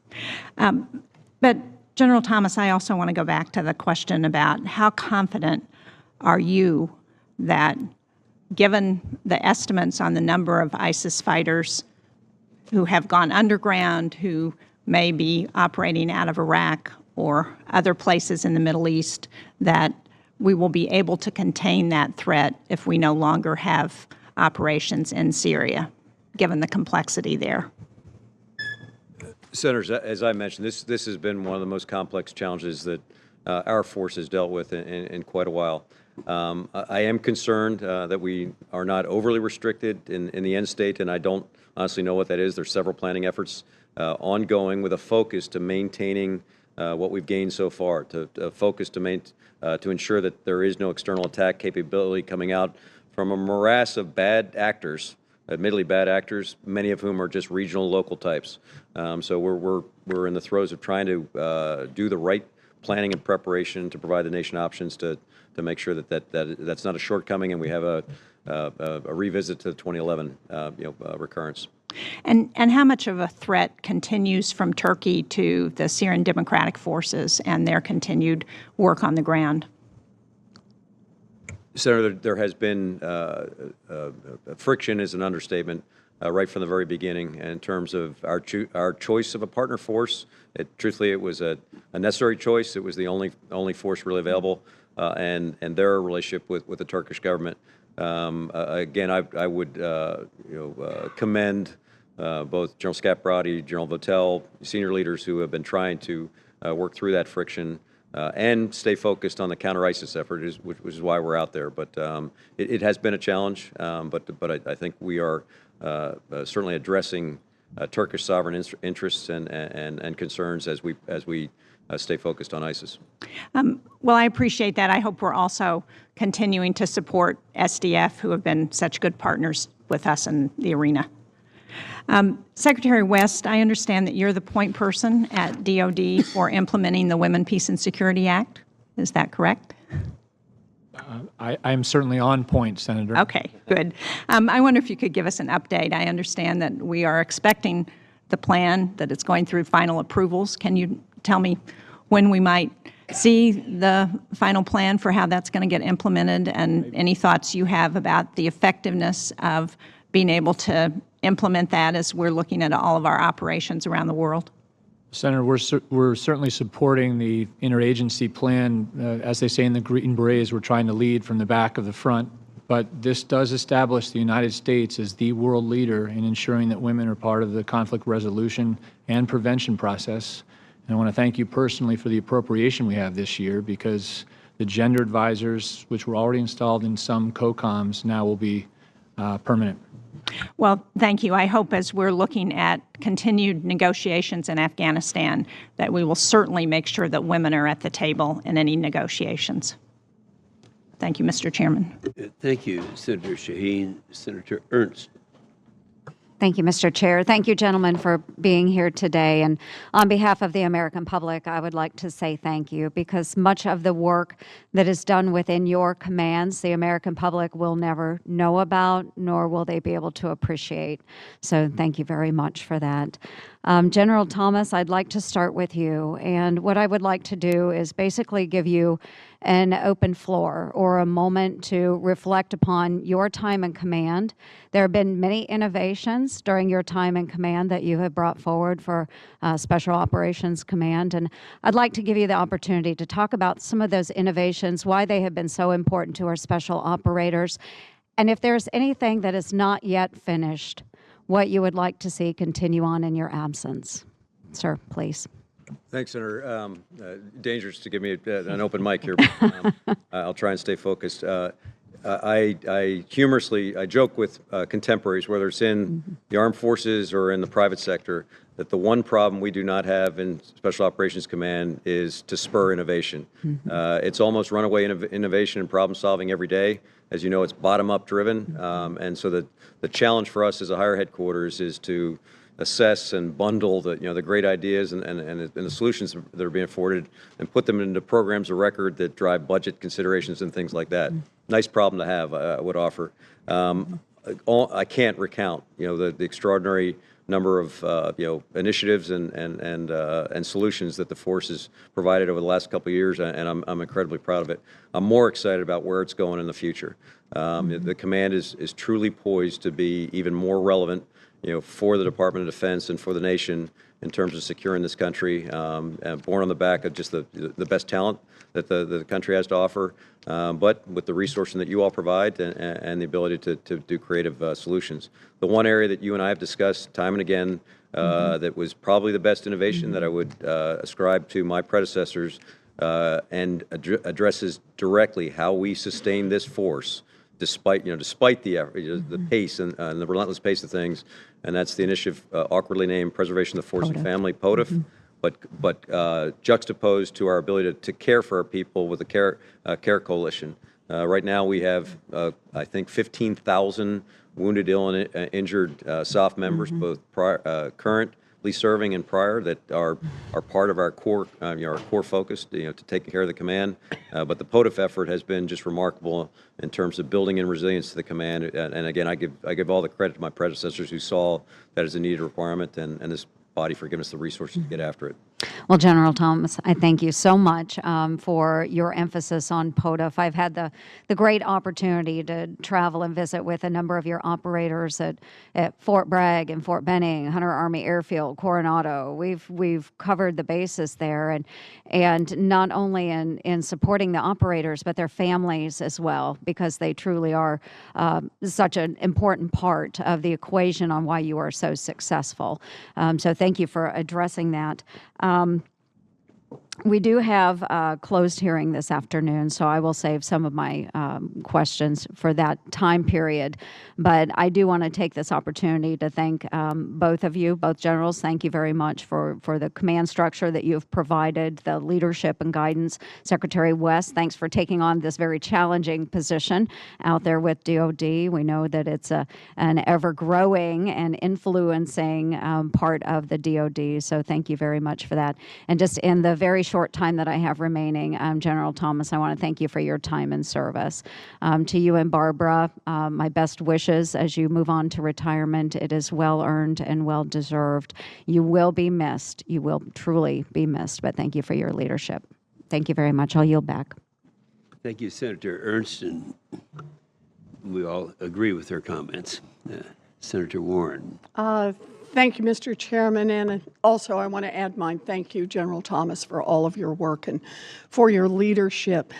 But General Thomas, I also want to go back to the question about how confident are you that, given the estimates on the number of ISIS fighters who have gone underground, who may be operating out of Iraq or other places in the Middle East, that we will be able to contain that threat if we no longer have operations in Syria, given the complexity there? Senators, as I mentioned, this has been one of the most complex challenges that our force has dealt with in quite a while. I am concerned that we are not overly restricted in the end state, and I don't honestly know what that is. There's several planning efforts ongoing with a focus to maintaining what we've gained so far, to focus to ensure that there is no external attack capability coming out from a morass of bad actors, admittedly bad actors, many of whom are just regional, local types. So we're in the throes of trying to do the right planning and preparation to provide the nation options to make sure that's not a shortcoming, and we have a revisit to the 2011 recurrence. And how much of a threat continues from Turkey to the Syrian Democratic Forces and their continued work on the ground? Senator, there has been friction is an understatement right from the very beginning in terms of our choice of a partner force. Truthfully, it was a necessary choice. It was the only force really available, and their relationship with the Turkish government. Again, I would commend both General Scaparrotti, General Votel, senior leaders who have been trying to work through that friction and stay focused on the counter-ISIS effort, which is why we're out there. But it has been a challenge, but I think we are certainly addressing Turkish sovereign interests and concerns as we stay focused on ISIS. Well, I appreciate that. I hope we're also continuing to support SDF, who have been such good partners with us in the arena. Secretary West, I understand that you're the point person at DOD for implementing the Women, Peace, and Security Act. Is that correct? I'm certainly on point, Senator. Okay, good. I wonder if you could give us an update. I understand that we are expecting the plan, that it's going through final approvals. Can you tell me when we might see the final plan for how that's going to get implemented, and any thoughts you have about the effectiveness of being able to implement that as we're looking at all of our operations around the world? Senator, we're certainly supporting the interagency plan. As they say in the Green Berets, we're trying to lead from the back of the front. But this does establish the United States as the world leader in ensuring that women are part of the conflict resolution and prevention process. And I want to thank you personally for the appropriation we have this year, because the gender advisors, which were already installed in some COCOMs, now will be permanent. Well, thank you. I hope as we're looking at continued negotiations in Afghanistan that we will certainly make sure that women are at the table in any negotiations. Thank you, Mr. Chairman. Thank you, Senator Shaheen. Senator Ernst. Thank you, Mr. Chair. Thank you, gentlemen, for being here today. And on behalf of the American public, I would like to say thank you, because much of the work that is done within your commands, the American public will never know about, nor will they be able to appreciate. So thank you very much for that. General Thomas, I'd like to start with you. And what I would like to do is basically give you an open floor, or a moment to reflect upon your time in command. There have been many innovations during your time in command that you have brought forward for Special Operations Command. And I'd like to give you the opportunity to talk about some of those innovations, why they have been so important to our special operators, and if there's anything that is not yet finished, what you would like to see continue on in your absence. Sir, please. Thanks, Senator. Dangerous to give me an open mic here, but I'll try and stay focused. I humorously joke with contemporaries, whether it's in the armed forces or in the private sector, that the one problem we do not have in Special Operations Command is to spur innovation. It's almost runaway innovation and problem solving every day. As you know, it's bottom-up driven, and so the challenge for us as a higher headquarters is to assess and bundle the great ideas and the solutions that are being afforded, and put them into programs of record that drive budget considerations and things like that. Nice problem to have, I would offer. I can't recount the extraordinary number of initiatives and solutions that the force has provided over the last couple of years, and I'm incredibly proud of it. I'm more excited about where it's going in the future. The command is truly poised to be even more relevant for the Department of Defense and for the nation in terms of securing this country, born on the back of just the best talent that the country has to offer, but with the resourcing that you all provide and the ability to do creative solutions. The one area that you and I have discussed time and again that was probably the best innovation that I would ascribe to my predecessors and addresses directly how we sustain this force despite the pace and the relentless pace of things, and that's the initiative awkwardly named Preservation of the Force and Family, POTFF, but juxtaposed to our ability to care for our people with the Care Coalition. Right now we have, I think, 15,000 wounded, ill, and injured SOF members, both currently serving and prior, that are part of our core, our core focus, to take care of the command. But the POTFF effort has been just remarkable in terms of building in resilience to the command. And again, I give all the credit to my predecessors who saw that as a needed requirement, and this body for giving us the resources to get after it. Well, General Thomas, I thank you so much for your emphasis on POTFF. I've had the great opportunity to travel and visit with a number of your operators at Fort Bragg and Fort Benning, Hunter Army Airfield, Coronado. We've covered the bases there, and not only in supporting the operators, but their families as well, because they truly are such an important part of the equation on why you are so successful. So thank you for addressing that. We do have a closed hearing this afternoon, so I will save some of my questions for that time period. But I do want to take this opportunity to thank both of you, both generals. Thank you very much for the command structure that you've provided, the leadership and guidance. Secretary West, thanks for taking on this very challenging position out there with DOD. We know that it's an ever-growing and influencing part of the DOD, so thank you very much for that. And just in the very short time that I have remaining, General Thomas, I want to thank you for your time and service. To you and Barbara, my best wishes as you move on to retirement. It is well-earned and well-deserved. You will be missed. You will truly be missed, but thank you for your leadership. Thank you very much. I'll yield back. Thank you, Senator Ernst, and we all agree with her comments. Senator Warren. Thank you, Mr. Chairman, and also I want to add my thank you, General Thomas, for all of your work and for your leadership.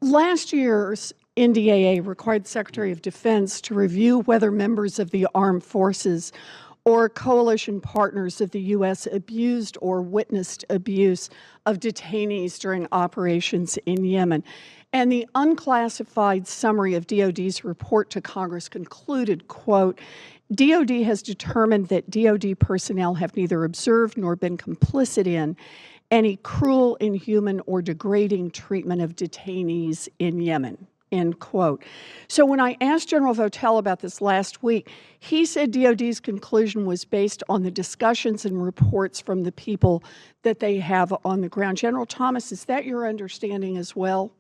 Last year's NDAA required the Secretary of Defense to review whether members of the armed forces or coalition partners of the U.S. abused or witnessed abuse of detainees during operations in Yemen. And the unclassified summary of DOD's report to Congress concluded, quote, DOD has determined that DOD personnel have neither observed nor been complicit in any cruel, inhuman, or degrading treatment of detainees in Yemen, end quote. So when I asked General Votel about this last week, he said DOD's conclusion was based on the discussions and reports from the people that they have on the ground. General Thomas, is that your understanding as well?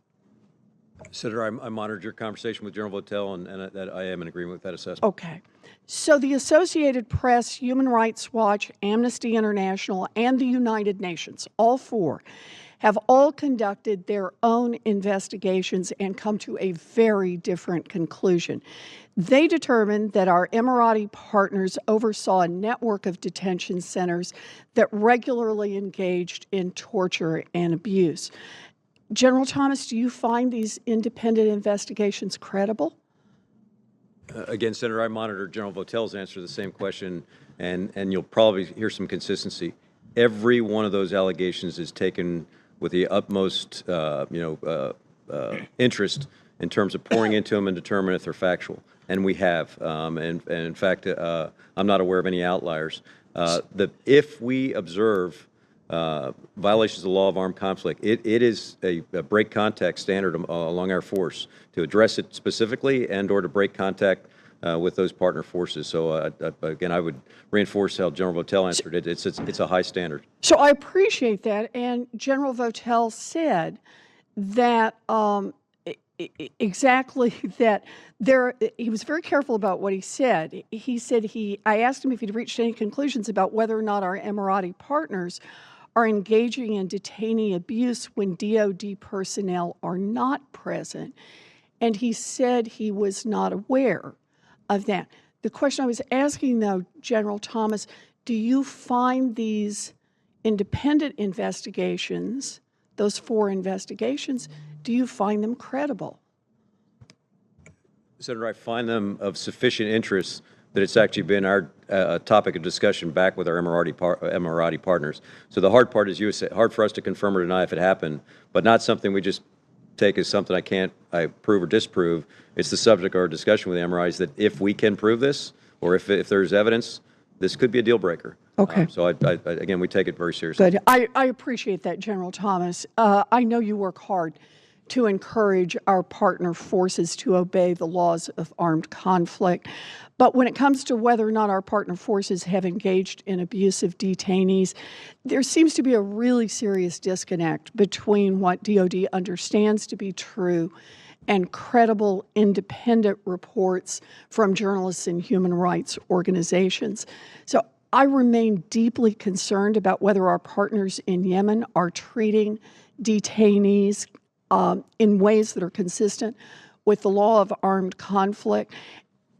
Senator, I monitored your conversation with General Votel, and that I am in agreement with that assessment. Okay. So the Associated Press, Human Rights Watch, Amnesty International, and the United Nations, all four, have all conducted their own investigations and come to a very different conclusion. They determined that our Emirati partners oversaw a network of detention centers that regularly engaged in torture and abuse. General Thomas, do you find these independent investigations credible? Again, Senator, I monitored General Votel's answer to the same question, and you'll probably hear some consistency. Every one of those allegations is taken with the utmost, interest in terms of pouring into them and determine if they're factual, and we have. And in fact, I'm not aware of any outliers. If we observe violations of the law of armed conflict, it is a break contact standard along our force to address it specifically and or to break contact with those partner forces. So again, I would reinforce how General Votel answered it. It's a high standard. So I appreciate that. And General Votel said that exactly that he was very careful about what he said. He said I asked him if he'd reached any conclusions about whether or not our Emirati partners are engaging in detainee abuse when DOD personnel are not present. And he said he was not aware of that. The question I was asking, though, General Thomas, do you find these independent investigations, those 4 investigations, do you find them credible? Senator, I find them of sufficient interest that it's actually been our topic of discussion back with our Emirati partners. So the hard part is hard for us to confirm or deny if it happened, but not something we just take as something I prove or disprove. It's the subject of our discussion with the Emiratis that if we can prove this, or if there's evidence, this could be a deal breaker. Okay. So again, we take it very seriously. Good. I appreciate that, General Thomas. I know you work hard to encourage our partner forces to obey the laws of armed conflict. But when it comes to whether or not our partner forces have engaged in abusive detainees, there seems to be a really serious disconnect between what DOD understands to be true and credible independent reports from journalists and human rights organizations. So I remain deeply concerned about whether our partners in Yemen are treating detainees in ways that are consistent with the law of armed conflict.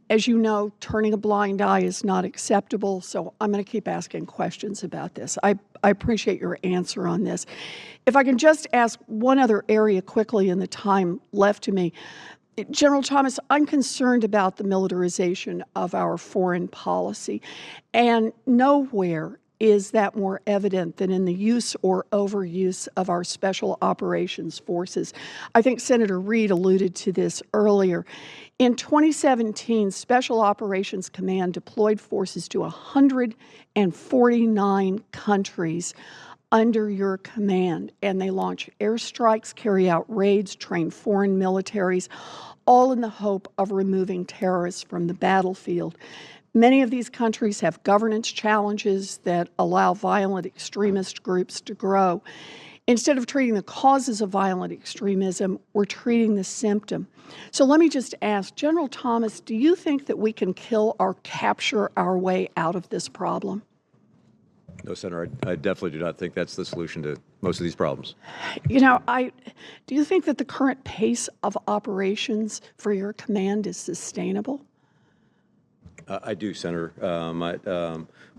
As you know, turning a blind eye is not acceptable, so I'm going to keep asking questions about this. I appreciate your answer on this. If I can just ask one other area quickly in the time left to me. General Thomas, I'm concerned about the militarization of our foreign policy, and nowhere is that more evident than in the use or overuse of our special operations forces. I think Senator Reid alluded to this earlier. In 2017, Special Operations Command deployed forces to 149 countries under your command, and they launch airstrikes, carry out raids, train foreign militaries, all in the hope of removing terrorists from the battlefield. Many of these countries have governance challenges that allow violent extremist groups to grow. Instead of treating the causes of violent extremism, we're treating the symptom. So let me just ask, General Thomas, do you think that we can kill or capture our way out of this problem? No, Senator, I definitely do not think that's the solution to most of these problems. You know, do you think that the current pace of operations for your command is sustainable? I do, Senator.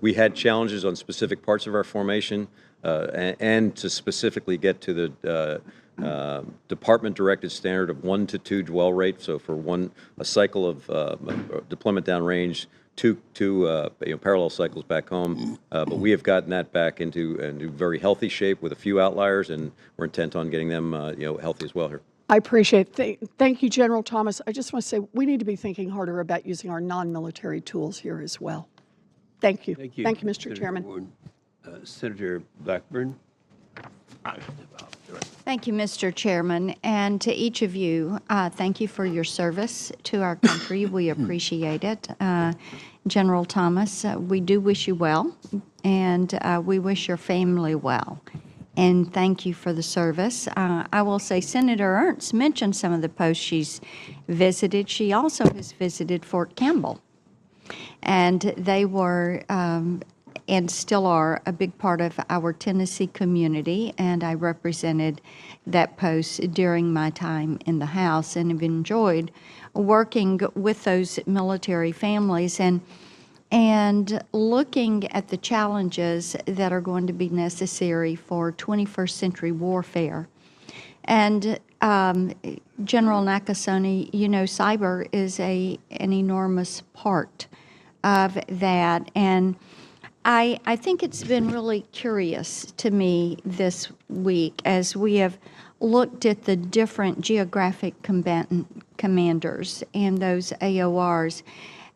We had challenges on specific parts of our formation, and to specifically get to the department-directed standard of 1 to 2 dwell rate. So for a cycle of deployment downrange, two parallel cycles back home. But we have gotten that back into very healthy shape with a few outliers, and we're intent on getting them healthy as well here. I appreciate it. Thank you, General Thomas. I just want to say we need to be thinking harder about using our non-military tools here as well. Thank you. Thank you. Thank you, Mr. Senator Chairman. Warren. Senator Blackburn. Thank you, Mr. Chairman. And to each of you, thank you for your service to our country. We appreciate it. General Thomas, we do wish you well, and we wish your family well. And thank you for the service. I will say Senator Ernst mentioned some of the posts she's visited. She also has visited Fort Campbell. And they were and still are a big part of our Tennessee community, and I represented that post during my time in the House and have enjoyed working with those military families and looking at the challenges that are going to be necessary for 21st century warfare. And General Nakasone, you know, cyber is an enormous part of that. And I think it's been really curious to me this week as we have looked at the different geographic commanders and those AORs,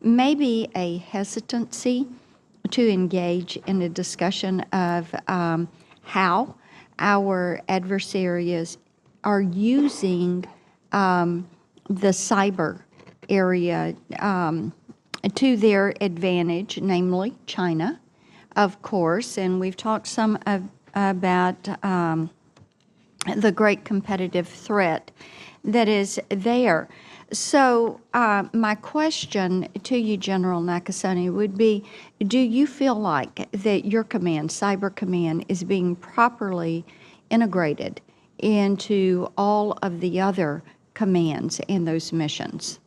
maybe a hesitancy to engage in a discussion of how our adversaries are using the cyber area to their advantage, namely China, of course, and we've talked some about the great competitive threat that is there. So my question to you, General Nakasone, would be, do you feel like that your command, Cyber Command, is being properly integrated into all of the other commands in those missions?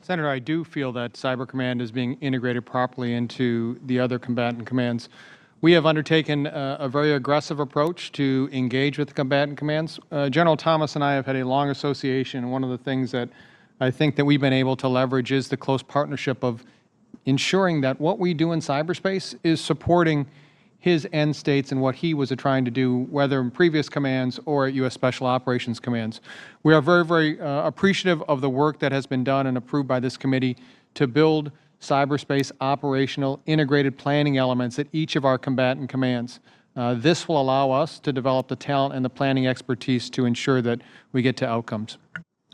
Senator, I do feel that Cyber Command is being integrated properly into the other combatant commands. We have undertaken a very aggressive approach to engage with the combatant commands. General Thomas and I have had a long association, and one of the things that I think that we've been able to leverage is the close partnership of ensuring that what we do in cyberspace is supporting his end states and what he was trying to do, whether in previous commands or at U.S. Special Operations Commands. We are very, very appreciative of the work that has been done and approved by this committee to build cyberspace operational integrated planning elements at each of our combatant commands. This will allow us to develop the talent and the planning expertise to ensure that we get to outcomes.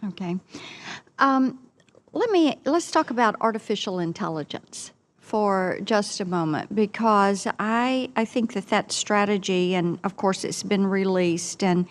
Okay. Let's talk about artificial intelligence for just a moment, because I think that strategy, and of course it's been released, and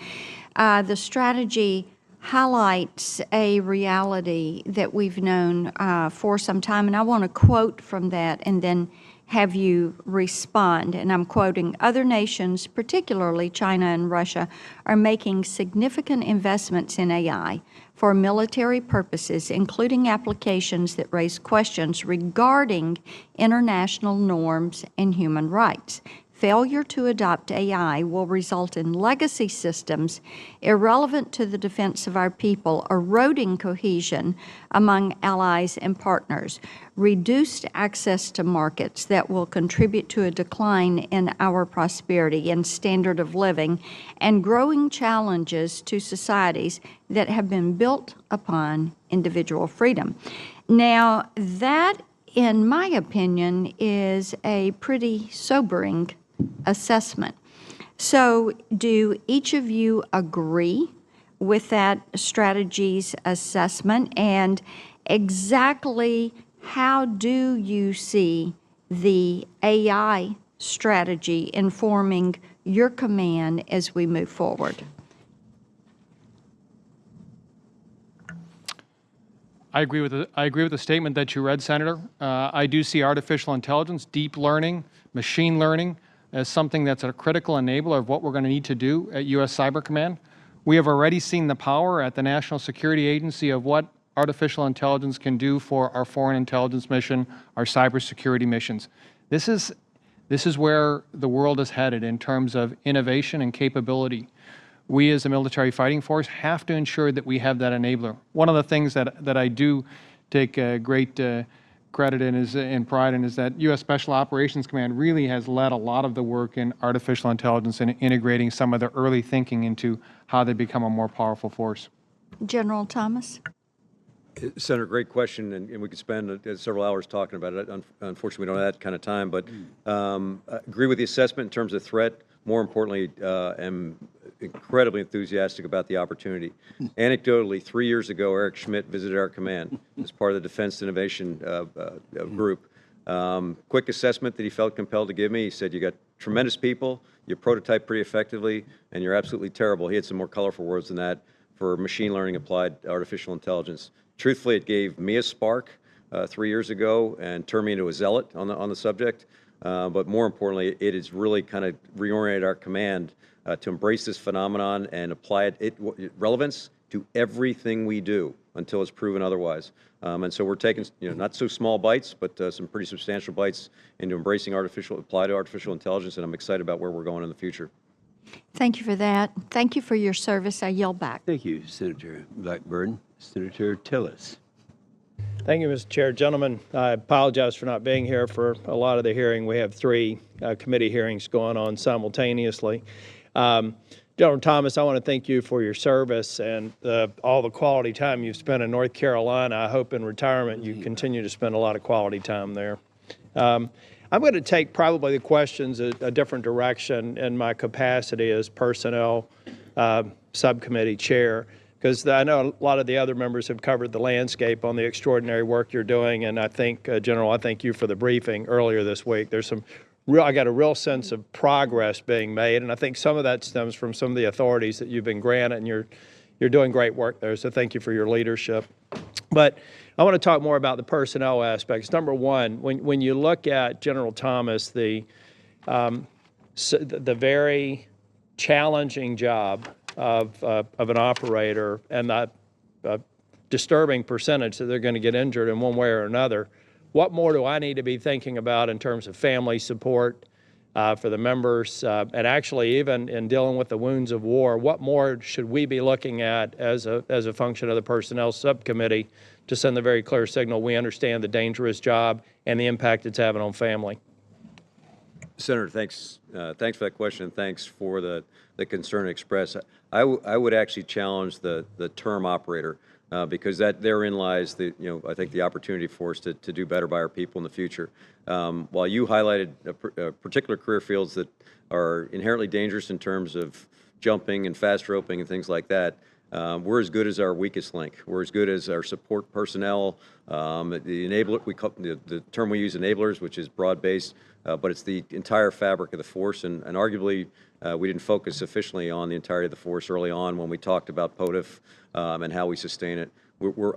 the strategy highlights a reality that we've known for some time. And I want to quote from that and then have you respond. And I'm quoting, "Other nations, particularly China and Russia, are making significant investments in AI for military purposes, including applications that raise questions regarding international norms and human rights. Failure to adopt AI will result in legacy systems irrelevant to the defense of our people, eroding cohesion among allies and partners, reduced access to markets that will contribute to a decline in our prosperity and standard of living, and growing challenges to societies that have been built upon individual freedom." Now, that, in my opinion, is a pretty sobering assessment. So do each of you agree with that strategy's assessment? And exactly how do you see the AI strategy informing your command as we move forward? I agree with the statement that you read, Senator. I do see artificial intelligence, deep learning, machine learning as something that's a critical enabler of what we're going to need to do at U.S. Cyber Command. We have already seen the power at the National Security Agency of what artificial intelligence can do for our foreign intelligence mission, our cybersecurity missions. This is where the world is headed in terms of innovation and capability. We as a military fighting force have to ensure that we have that enabler. One of the things that I do take great credit in and pride in is that U.S. Special Operations Command really has led a lot of the work in artificial intelligence and integrating some of the early thinking into how they become a more powerful force. General Thomas? Senator, great question, and we could spend several hours talking about it. Unfortunately, we don't have that kind of time, but I agree with the assessment in terms of threat. More importantly, am incredibly enthusiastic about the opportunity. Anecdotally, 3 years ago, Eric Schmidt visited our command as part of the Defense Innovation Group. Quick assessment that he felt compelled to give me. He said, "You got tremendous people, you prototype pretty effectively, and you're absolutely terrible." He had some more colorful words than that for machine learning applied artificial intelligence. Truthfully, it gave me a spark 3 years ago and turned me into a zealot on the subject. But more importantly, it has really kind of reoriented our command to embrace this phenomenon and apply relevance to everything we do until it's proven otherwise. And so we're taking not so small bites, but some pretty substantial bites into embracing applied artificial intelligence, and I'm excited about where we're going in the future. Thank you for that. Thank you for your service. I yield back. Thank you, Senator Blackburn. Senator Tillis. Thank you, Mr. Chair. Gentlemen, I apologize for not being here for a lot of the hearing. We have 3 committee hearings going on simultaneously. General Thomas, I want to thank you for your service and all the quality time you've spent in North Carolina. I hope in retirement you continue to spend a lot of quality time there. I'm going to take probably the questions a different direction in my capacity as Personnel Subcommittee Chair, because I know a lot of the other members have covered the landscape on the extraordinary work you're doing, and I think, General, I thank you for the briefing earlier this week. I got a real sense of progress being made, and I think some of that stems from some of the authorities that you've been granted, and you're doing great work there, so thank you for your leadership. But I want to talk more about the personnel aspects. Number one, when you look at, General Thomas, the very challenging job of an operator and the disturbing percentage that they're going to get injured in one way or another. What more do I need to be thinking about in terms of family support for the members, and actually even in dealing with the wounds of war? What more should we be looking at as a function of the Personnel Subcommittee to send the very clear signal we understand the dangerous job and the impact it's having on family? Senator, thanks for that question, and thanks for the concern expressed. I would actually challenge the term operator, because therein lies I think the opportunity for us to do better by our people in the future. While you highlighted particular career fields that are inherently dangerous in terms of jumping and fast roping and things like that, we're as good as our weakest link. We're as good as our support personnel. The enabler, the term we use, enablers, which is broad-based, but it's the entire fabric of the force. And arguably, we didn't focus sufficiently on the entirety of the force early on when we talked about POTFF and how we sustain it.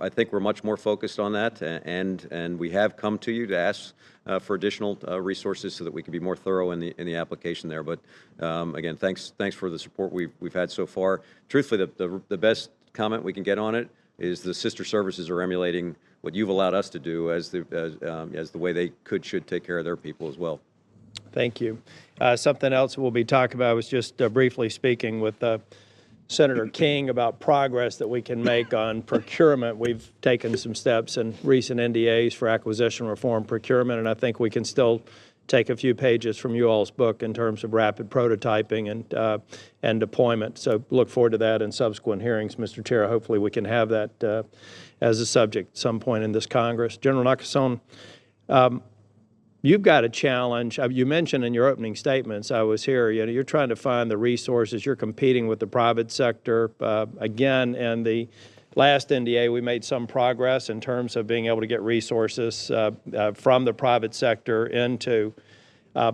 I think we're much more focused on that, and we have come to you to ask for additional resources so that we can be more thorough in the application there. But again, thanks for the support we've had so far. Truthfully, the best comment we can get on it is the sister services are emulating what you've allowed us to do as the way they should take care of their people as well. Thank you. Something else we'll be talking about, I was just briefly speaking with Senator King about progress that we can make on procurement. We've taken some steps in recent NDAs for acquisition reform procurement, and I think we can still take a few pages from you all's book in terms of rapid prototyping and deployment. So look forward to that in subsequent hearings, Mr. Chair. Hopefully we can have that as a subject at some point in this Congress. General Nakasone, you've got a challenge. You mentioned in your opening statements, I was here, you're trying to find the resources. You're competing with the private sector. Again, in the last NDA, we made some progress in terms of being able to get resources from the private sector into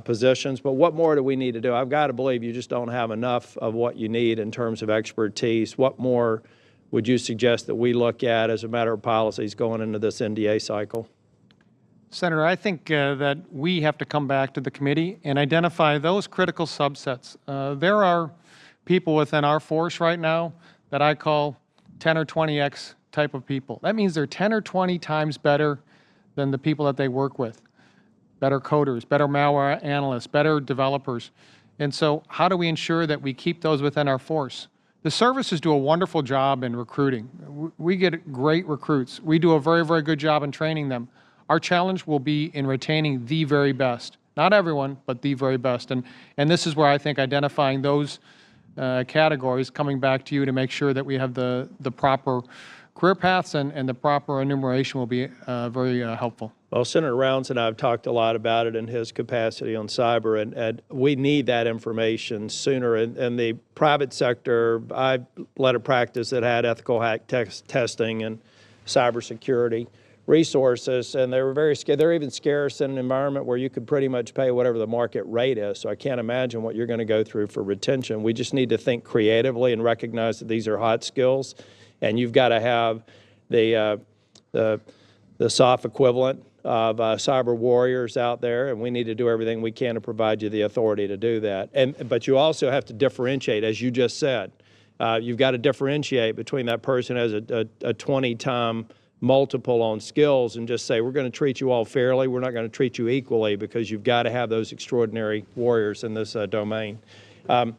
positions. But what more do we need to do? I've got to believe you just don't have enough of what you need in terms of expertise. What more would you suggest that we look at as a matter of policies going into this NDA cycle? Senator, I think that we have to come back to the committee and identify those critical subsets. There are people within our force right now that I call 10 or 20x type of people. That means they're 10 or 20 times better than the people that they work with. Better coders, better malware analysts, better developers. And so how do we ensure that we keep those within our force? The services do a wonderful job in recruiting. We get great recruits. We do a very, very good job in training them. Our challenge will be in retaining the very best. Not everyone, but the very best. And this is where I think identifying those categories, coming back to you to make sure that we have the proper career paths and the proper enumeration will be very helpful. Well, Senator Rounds and I have talked a lot about it in his capacity on cyber, and we need that information sooner. In the private sector, I led a practice that had ethical hack testing and cybersecurity resources, and they were very scarce. They're even scarce in an environment where you could pretty much pay whatever the market rate is. So I can't imagine what you're going to go through for retention. We just need to think creatively and recognize that these are hot skills, and you've got to have the soft equivalent of cyber warriors out there, and we need to do everything we can to provide you the authority to do that. But you also have to differentiate, as you just said. You've got to differentiate between that person as a 20-time multiple on skills and just say, we're going to treat you all fairly. We're not going to treat you equally, because you've got to have those extraordinary warriors in this domain. I'm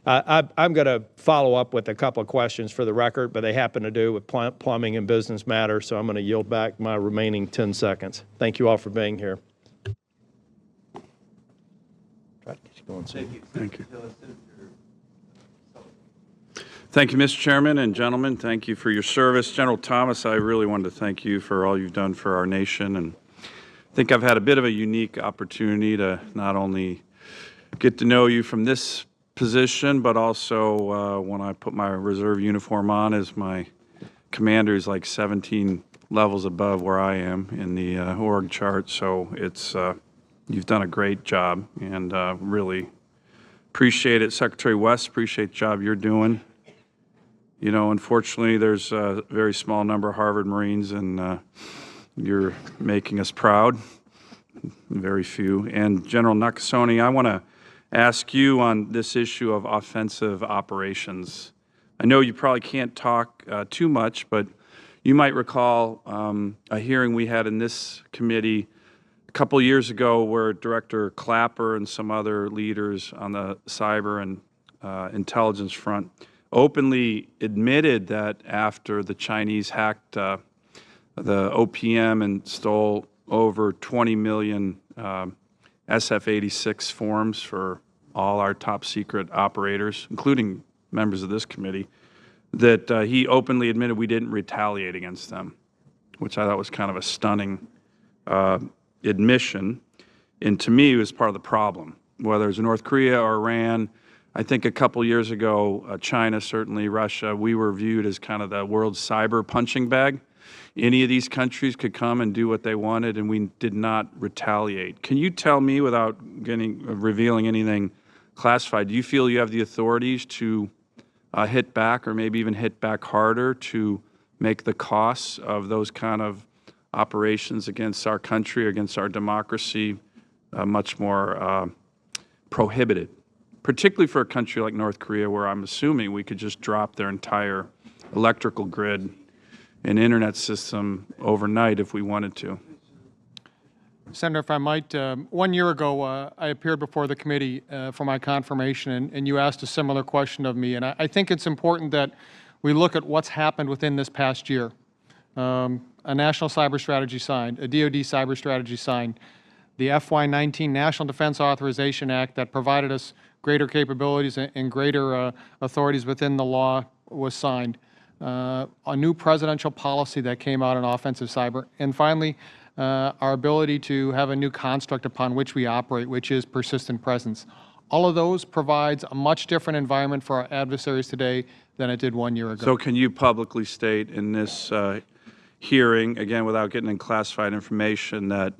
going to follow up with a couple of questions for the record, but they happen to do with plumbing and business matters, so I'm going to yield back my remaining 10 seconds. Thank you all for being here. Thank you. Thank you. Thank you, Mr. Chairman and gentlemen. Thank you for your service. General Thomas, I really wanted to thank you for all you've done for our nation. And I think I've had a bit of a unique opportunity to not only get to know you from this position, but also when I put my reserve uniform on as my commander is like 17 levels above where I am in the org chart. So it's you've done a great job, and really appreciate it. Secretary West, appreciate the job you're doing. You know, unfortunately, there's a very small number of Harvard Marines, and you're making us proud. Very few. And General Nakasone, I want to ask you on this issue of offensive operations. I know you probably can't talk too much, but You might recall a hearing we had in this committee a couple years ago where Director Clapper and some other leaders on the cyber and intelligence front openly admitted that after the Chinese hacked the OPM and stole over 20 million SF-86 forms for all our top secret operators, including members of this committee, that he openly admitted we didn't retaliate against them, which I thought was kind of a stunning admission. And to me, it was part of the problem. Whether it was North Korea or Iran, I think a couple years ago, China, certainly Russia, we were viewed as kind of the world's cyber punching bag. Any of these countries could come and do what they wanted, and we did not retaliate. Can you tell me, without revealing anything classified, do you feel you have the authorities to hit back, or maybe even hit back harder, to make the costs of those kind of operations against our country, against our democracy, much more prohibited, particularly for a country like North Korea, where I'm assuming we could just drop their entire electrical grid and internet system overnight if we wanted to? Senator, if I might, 1 year ago, I appeared before the committee for my confirmation, and you asked a similar question of me. And I think it's important that we look at what's happened within this past year. A national cyber strategy signed, a DoD cyber strategy signed, the FY19 National Defense Authorization Act that provided us greater capabilities and greater authorities within the law was signed, a new presidential policy that came out on offensive cyber, and finally, our ability to have a new construct upon which we operate, which is persistent presence. All of those provides a much different environment for our adversaries today than it did 1 year ago. So can you publicly state in this hearing, again, without getting in classified information, that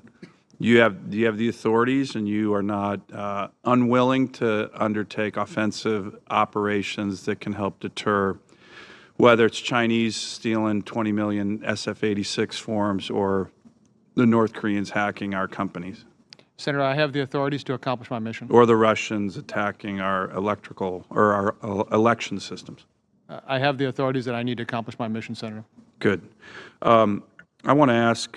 you have the authorities and you are not unwilling to undertake offensive operations that can help deter, whether it's Chinese stealing 20 million SF-86 forms or the North Koreans hacking our companies? Senator, I have the authorities to accomplish my mission. Or the Russians attacking our electrical or our election systems? I have the authorities that I need to accomplish my mission, Senator. Good. I want to ask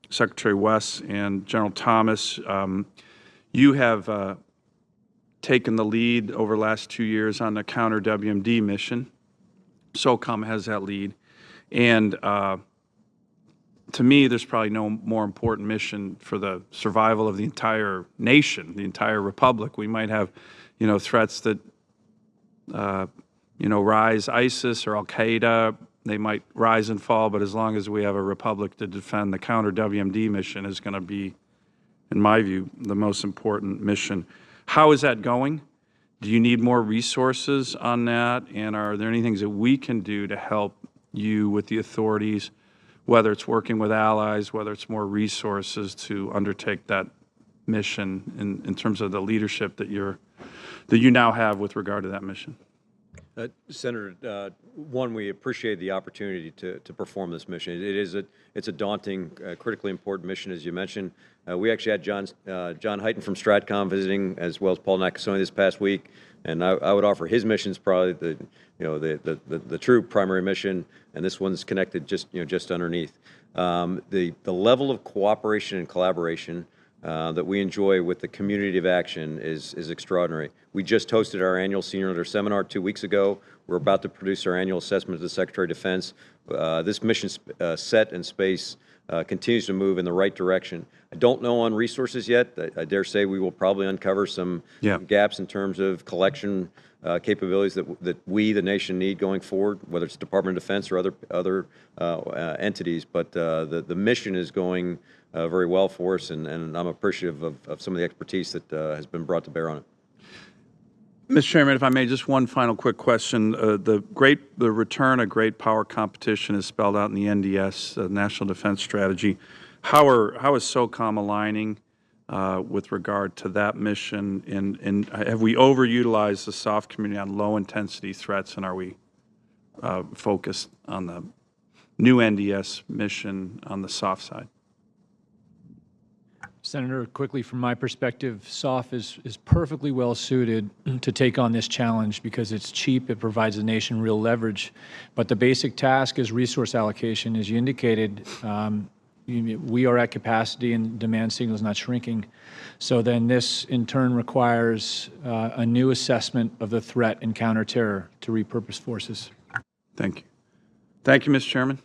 Secretary West and General Thomas, you have taken the lead over the last 2 years on the counter-WMD mission. SOCOM has that lead. And to me, there's probably no more important mission for the survival of the entire nation, the entire republic. We might have, threats that, rise, ISIS or Al-Qaeda. They might rise and fall, but as long as we have a republic to defend, the counter-WMD mission is going to be, in my view, the most important mission. How is that going? Do you need more resources on that? And are there any things that we can do to help you with the authorities, whether it's working with allies, whether it's more resources to undertake that mission in terms of the leadership that you now have with regard to that mission? Senator, one, we appreciate the opportunity to perform this mission. It's a daunting, critically important mission, as you mentioned. We actually had John Hyten from STRATCOM visiting, as well as Paul Nakasone this past week, and I would offer his mission is probably the true primary mission, and this one's connected just underneath. The level of cooperation and collaboration that we enjoy with the community of action is extraordinary. We just hosted our annual senior leader seminar 2 weeks ago. We're about to produce our annual assessment to the Secretary of Defense. This mission set and space continues to move in the right direction. I don't know on resources yet. I dare say we will probably uncover some gaps in terms of collection capabilities that we, the nation, need going forward, whether it's Department of Defense or other entities. But the mission is going very well for us, and I'm appreciative of some of the expertise that has been brought to bear on it. Mr. Chairman, if I may, just one final quick question. The return of great power competition is spelled out in the NDS, the National Defense Strategy. How is SOCOM aligning with regard to that mission? And have we overutilized the soft community on low-intensity threats, and are we focused on the new NDS mission on the soft side? Senator, quickly from my perspective, SOF is perfectly well suited to take on this challenge because it's cheap, it provides the nation real leverage. But the basic task is resource allocation. As you indicated, we are at capacity and demand signal is not shrinking. So then this in turn requires a new assessment of the threat and counterterror to repurpose forces. Thank you. Thank you, Mr. Chairman.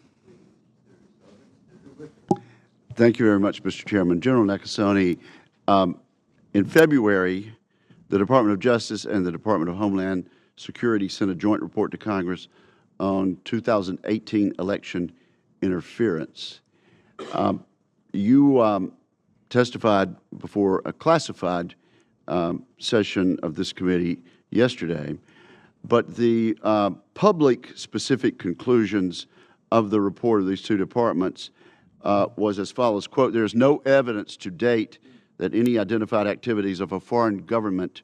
Thank you very much, Mr. Chairman. General Nakasone, in February, the Department of Justice and the Department of Homeland Security sent a joint report to Congress on 2018 election interference. You testified before a classified session of this committee yesterday, but the public specific conclusions of the report of these two departments was as follows, quote, "There is no evidence to date that any identified activities of a foreign government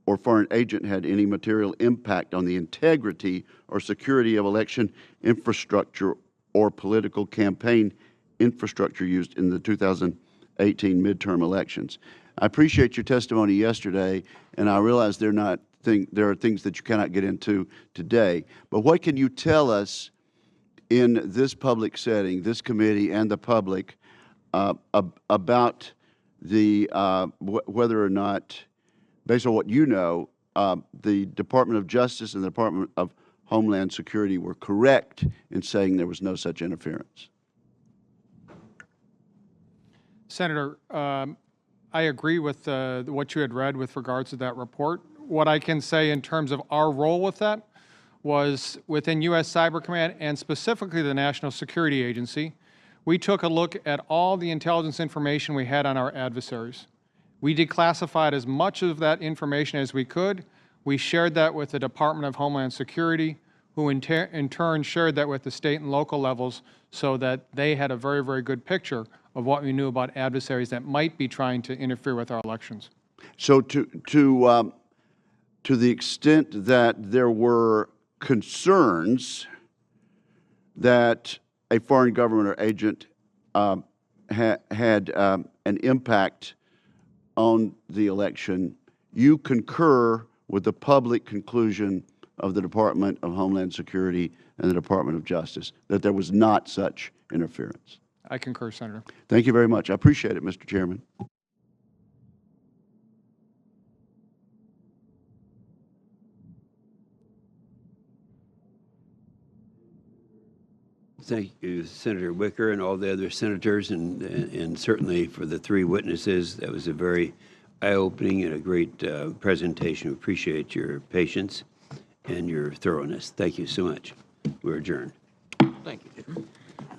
or foreign agent had any material impact on the integrity or security of election infrastructure or political campaign infrastructure used in the 2018 midterm elections." I appreciate your testimony yesterday, and I realize there are things that you cannot get into today. But what can you tell us in this public setting, this committee and the public, about the whether or not, based on what you know, the Department of Justice and the Department of Homeland Security were correct in saying there was no such interference? Senator, I agree with what you had read with regards to that report. What I can say in terms of our role with that was within U.S. Cybercommand and specifically the National Security Agency, we took a look at all the intelligence information we had on our adversaries. We declassified as much of that information as we could. We shared that with the Department of Homeland Security, who in turn shared that with the state and local levels so that they had a very, very good picture of what we knew about adversaries that might be trying to interfere with our elections. So to the extent that there were concerns that a foreign government or agent had an impact on the election, you concur with the public conclusion of the Department of Homeland Security and the Department of Justice that there was not such interference? I concur, Senator. Thank you very much. I appreciate it, Mr. Chairman. Thank you, Senator Wicker, and all the other senators, and certainly for the three witnesses. That was a very eye-opening and a great presentation. We appreciate your patience and your thoroughness. Thank you so much. We're adjourned. Thank you.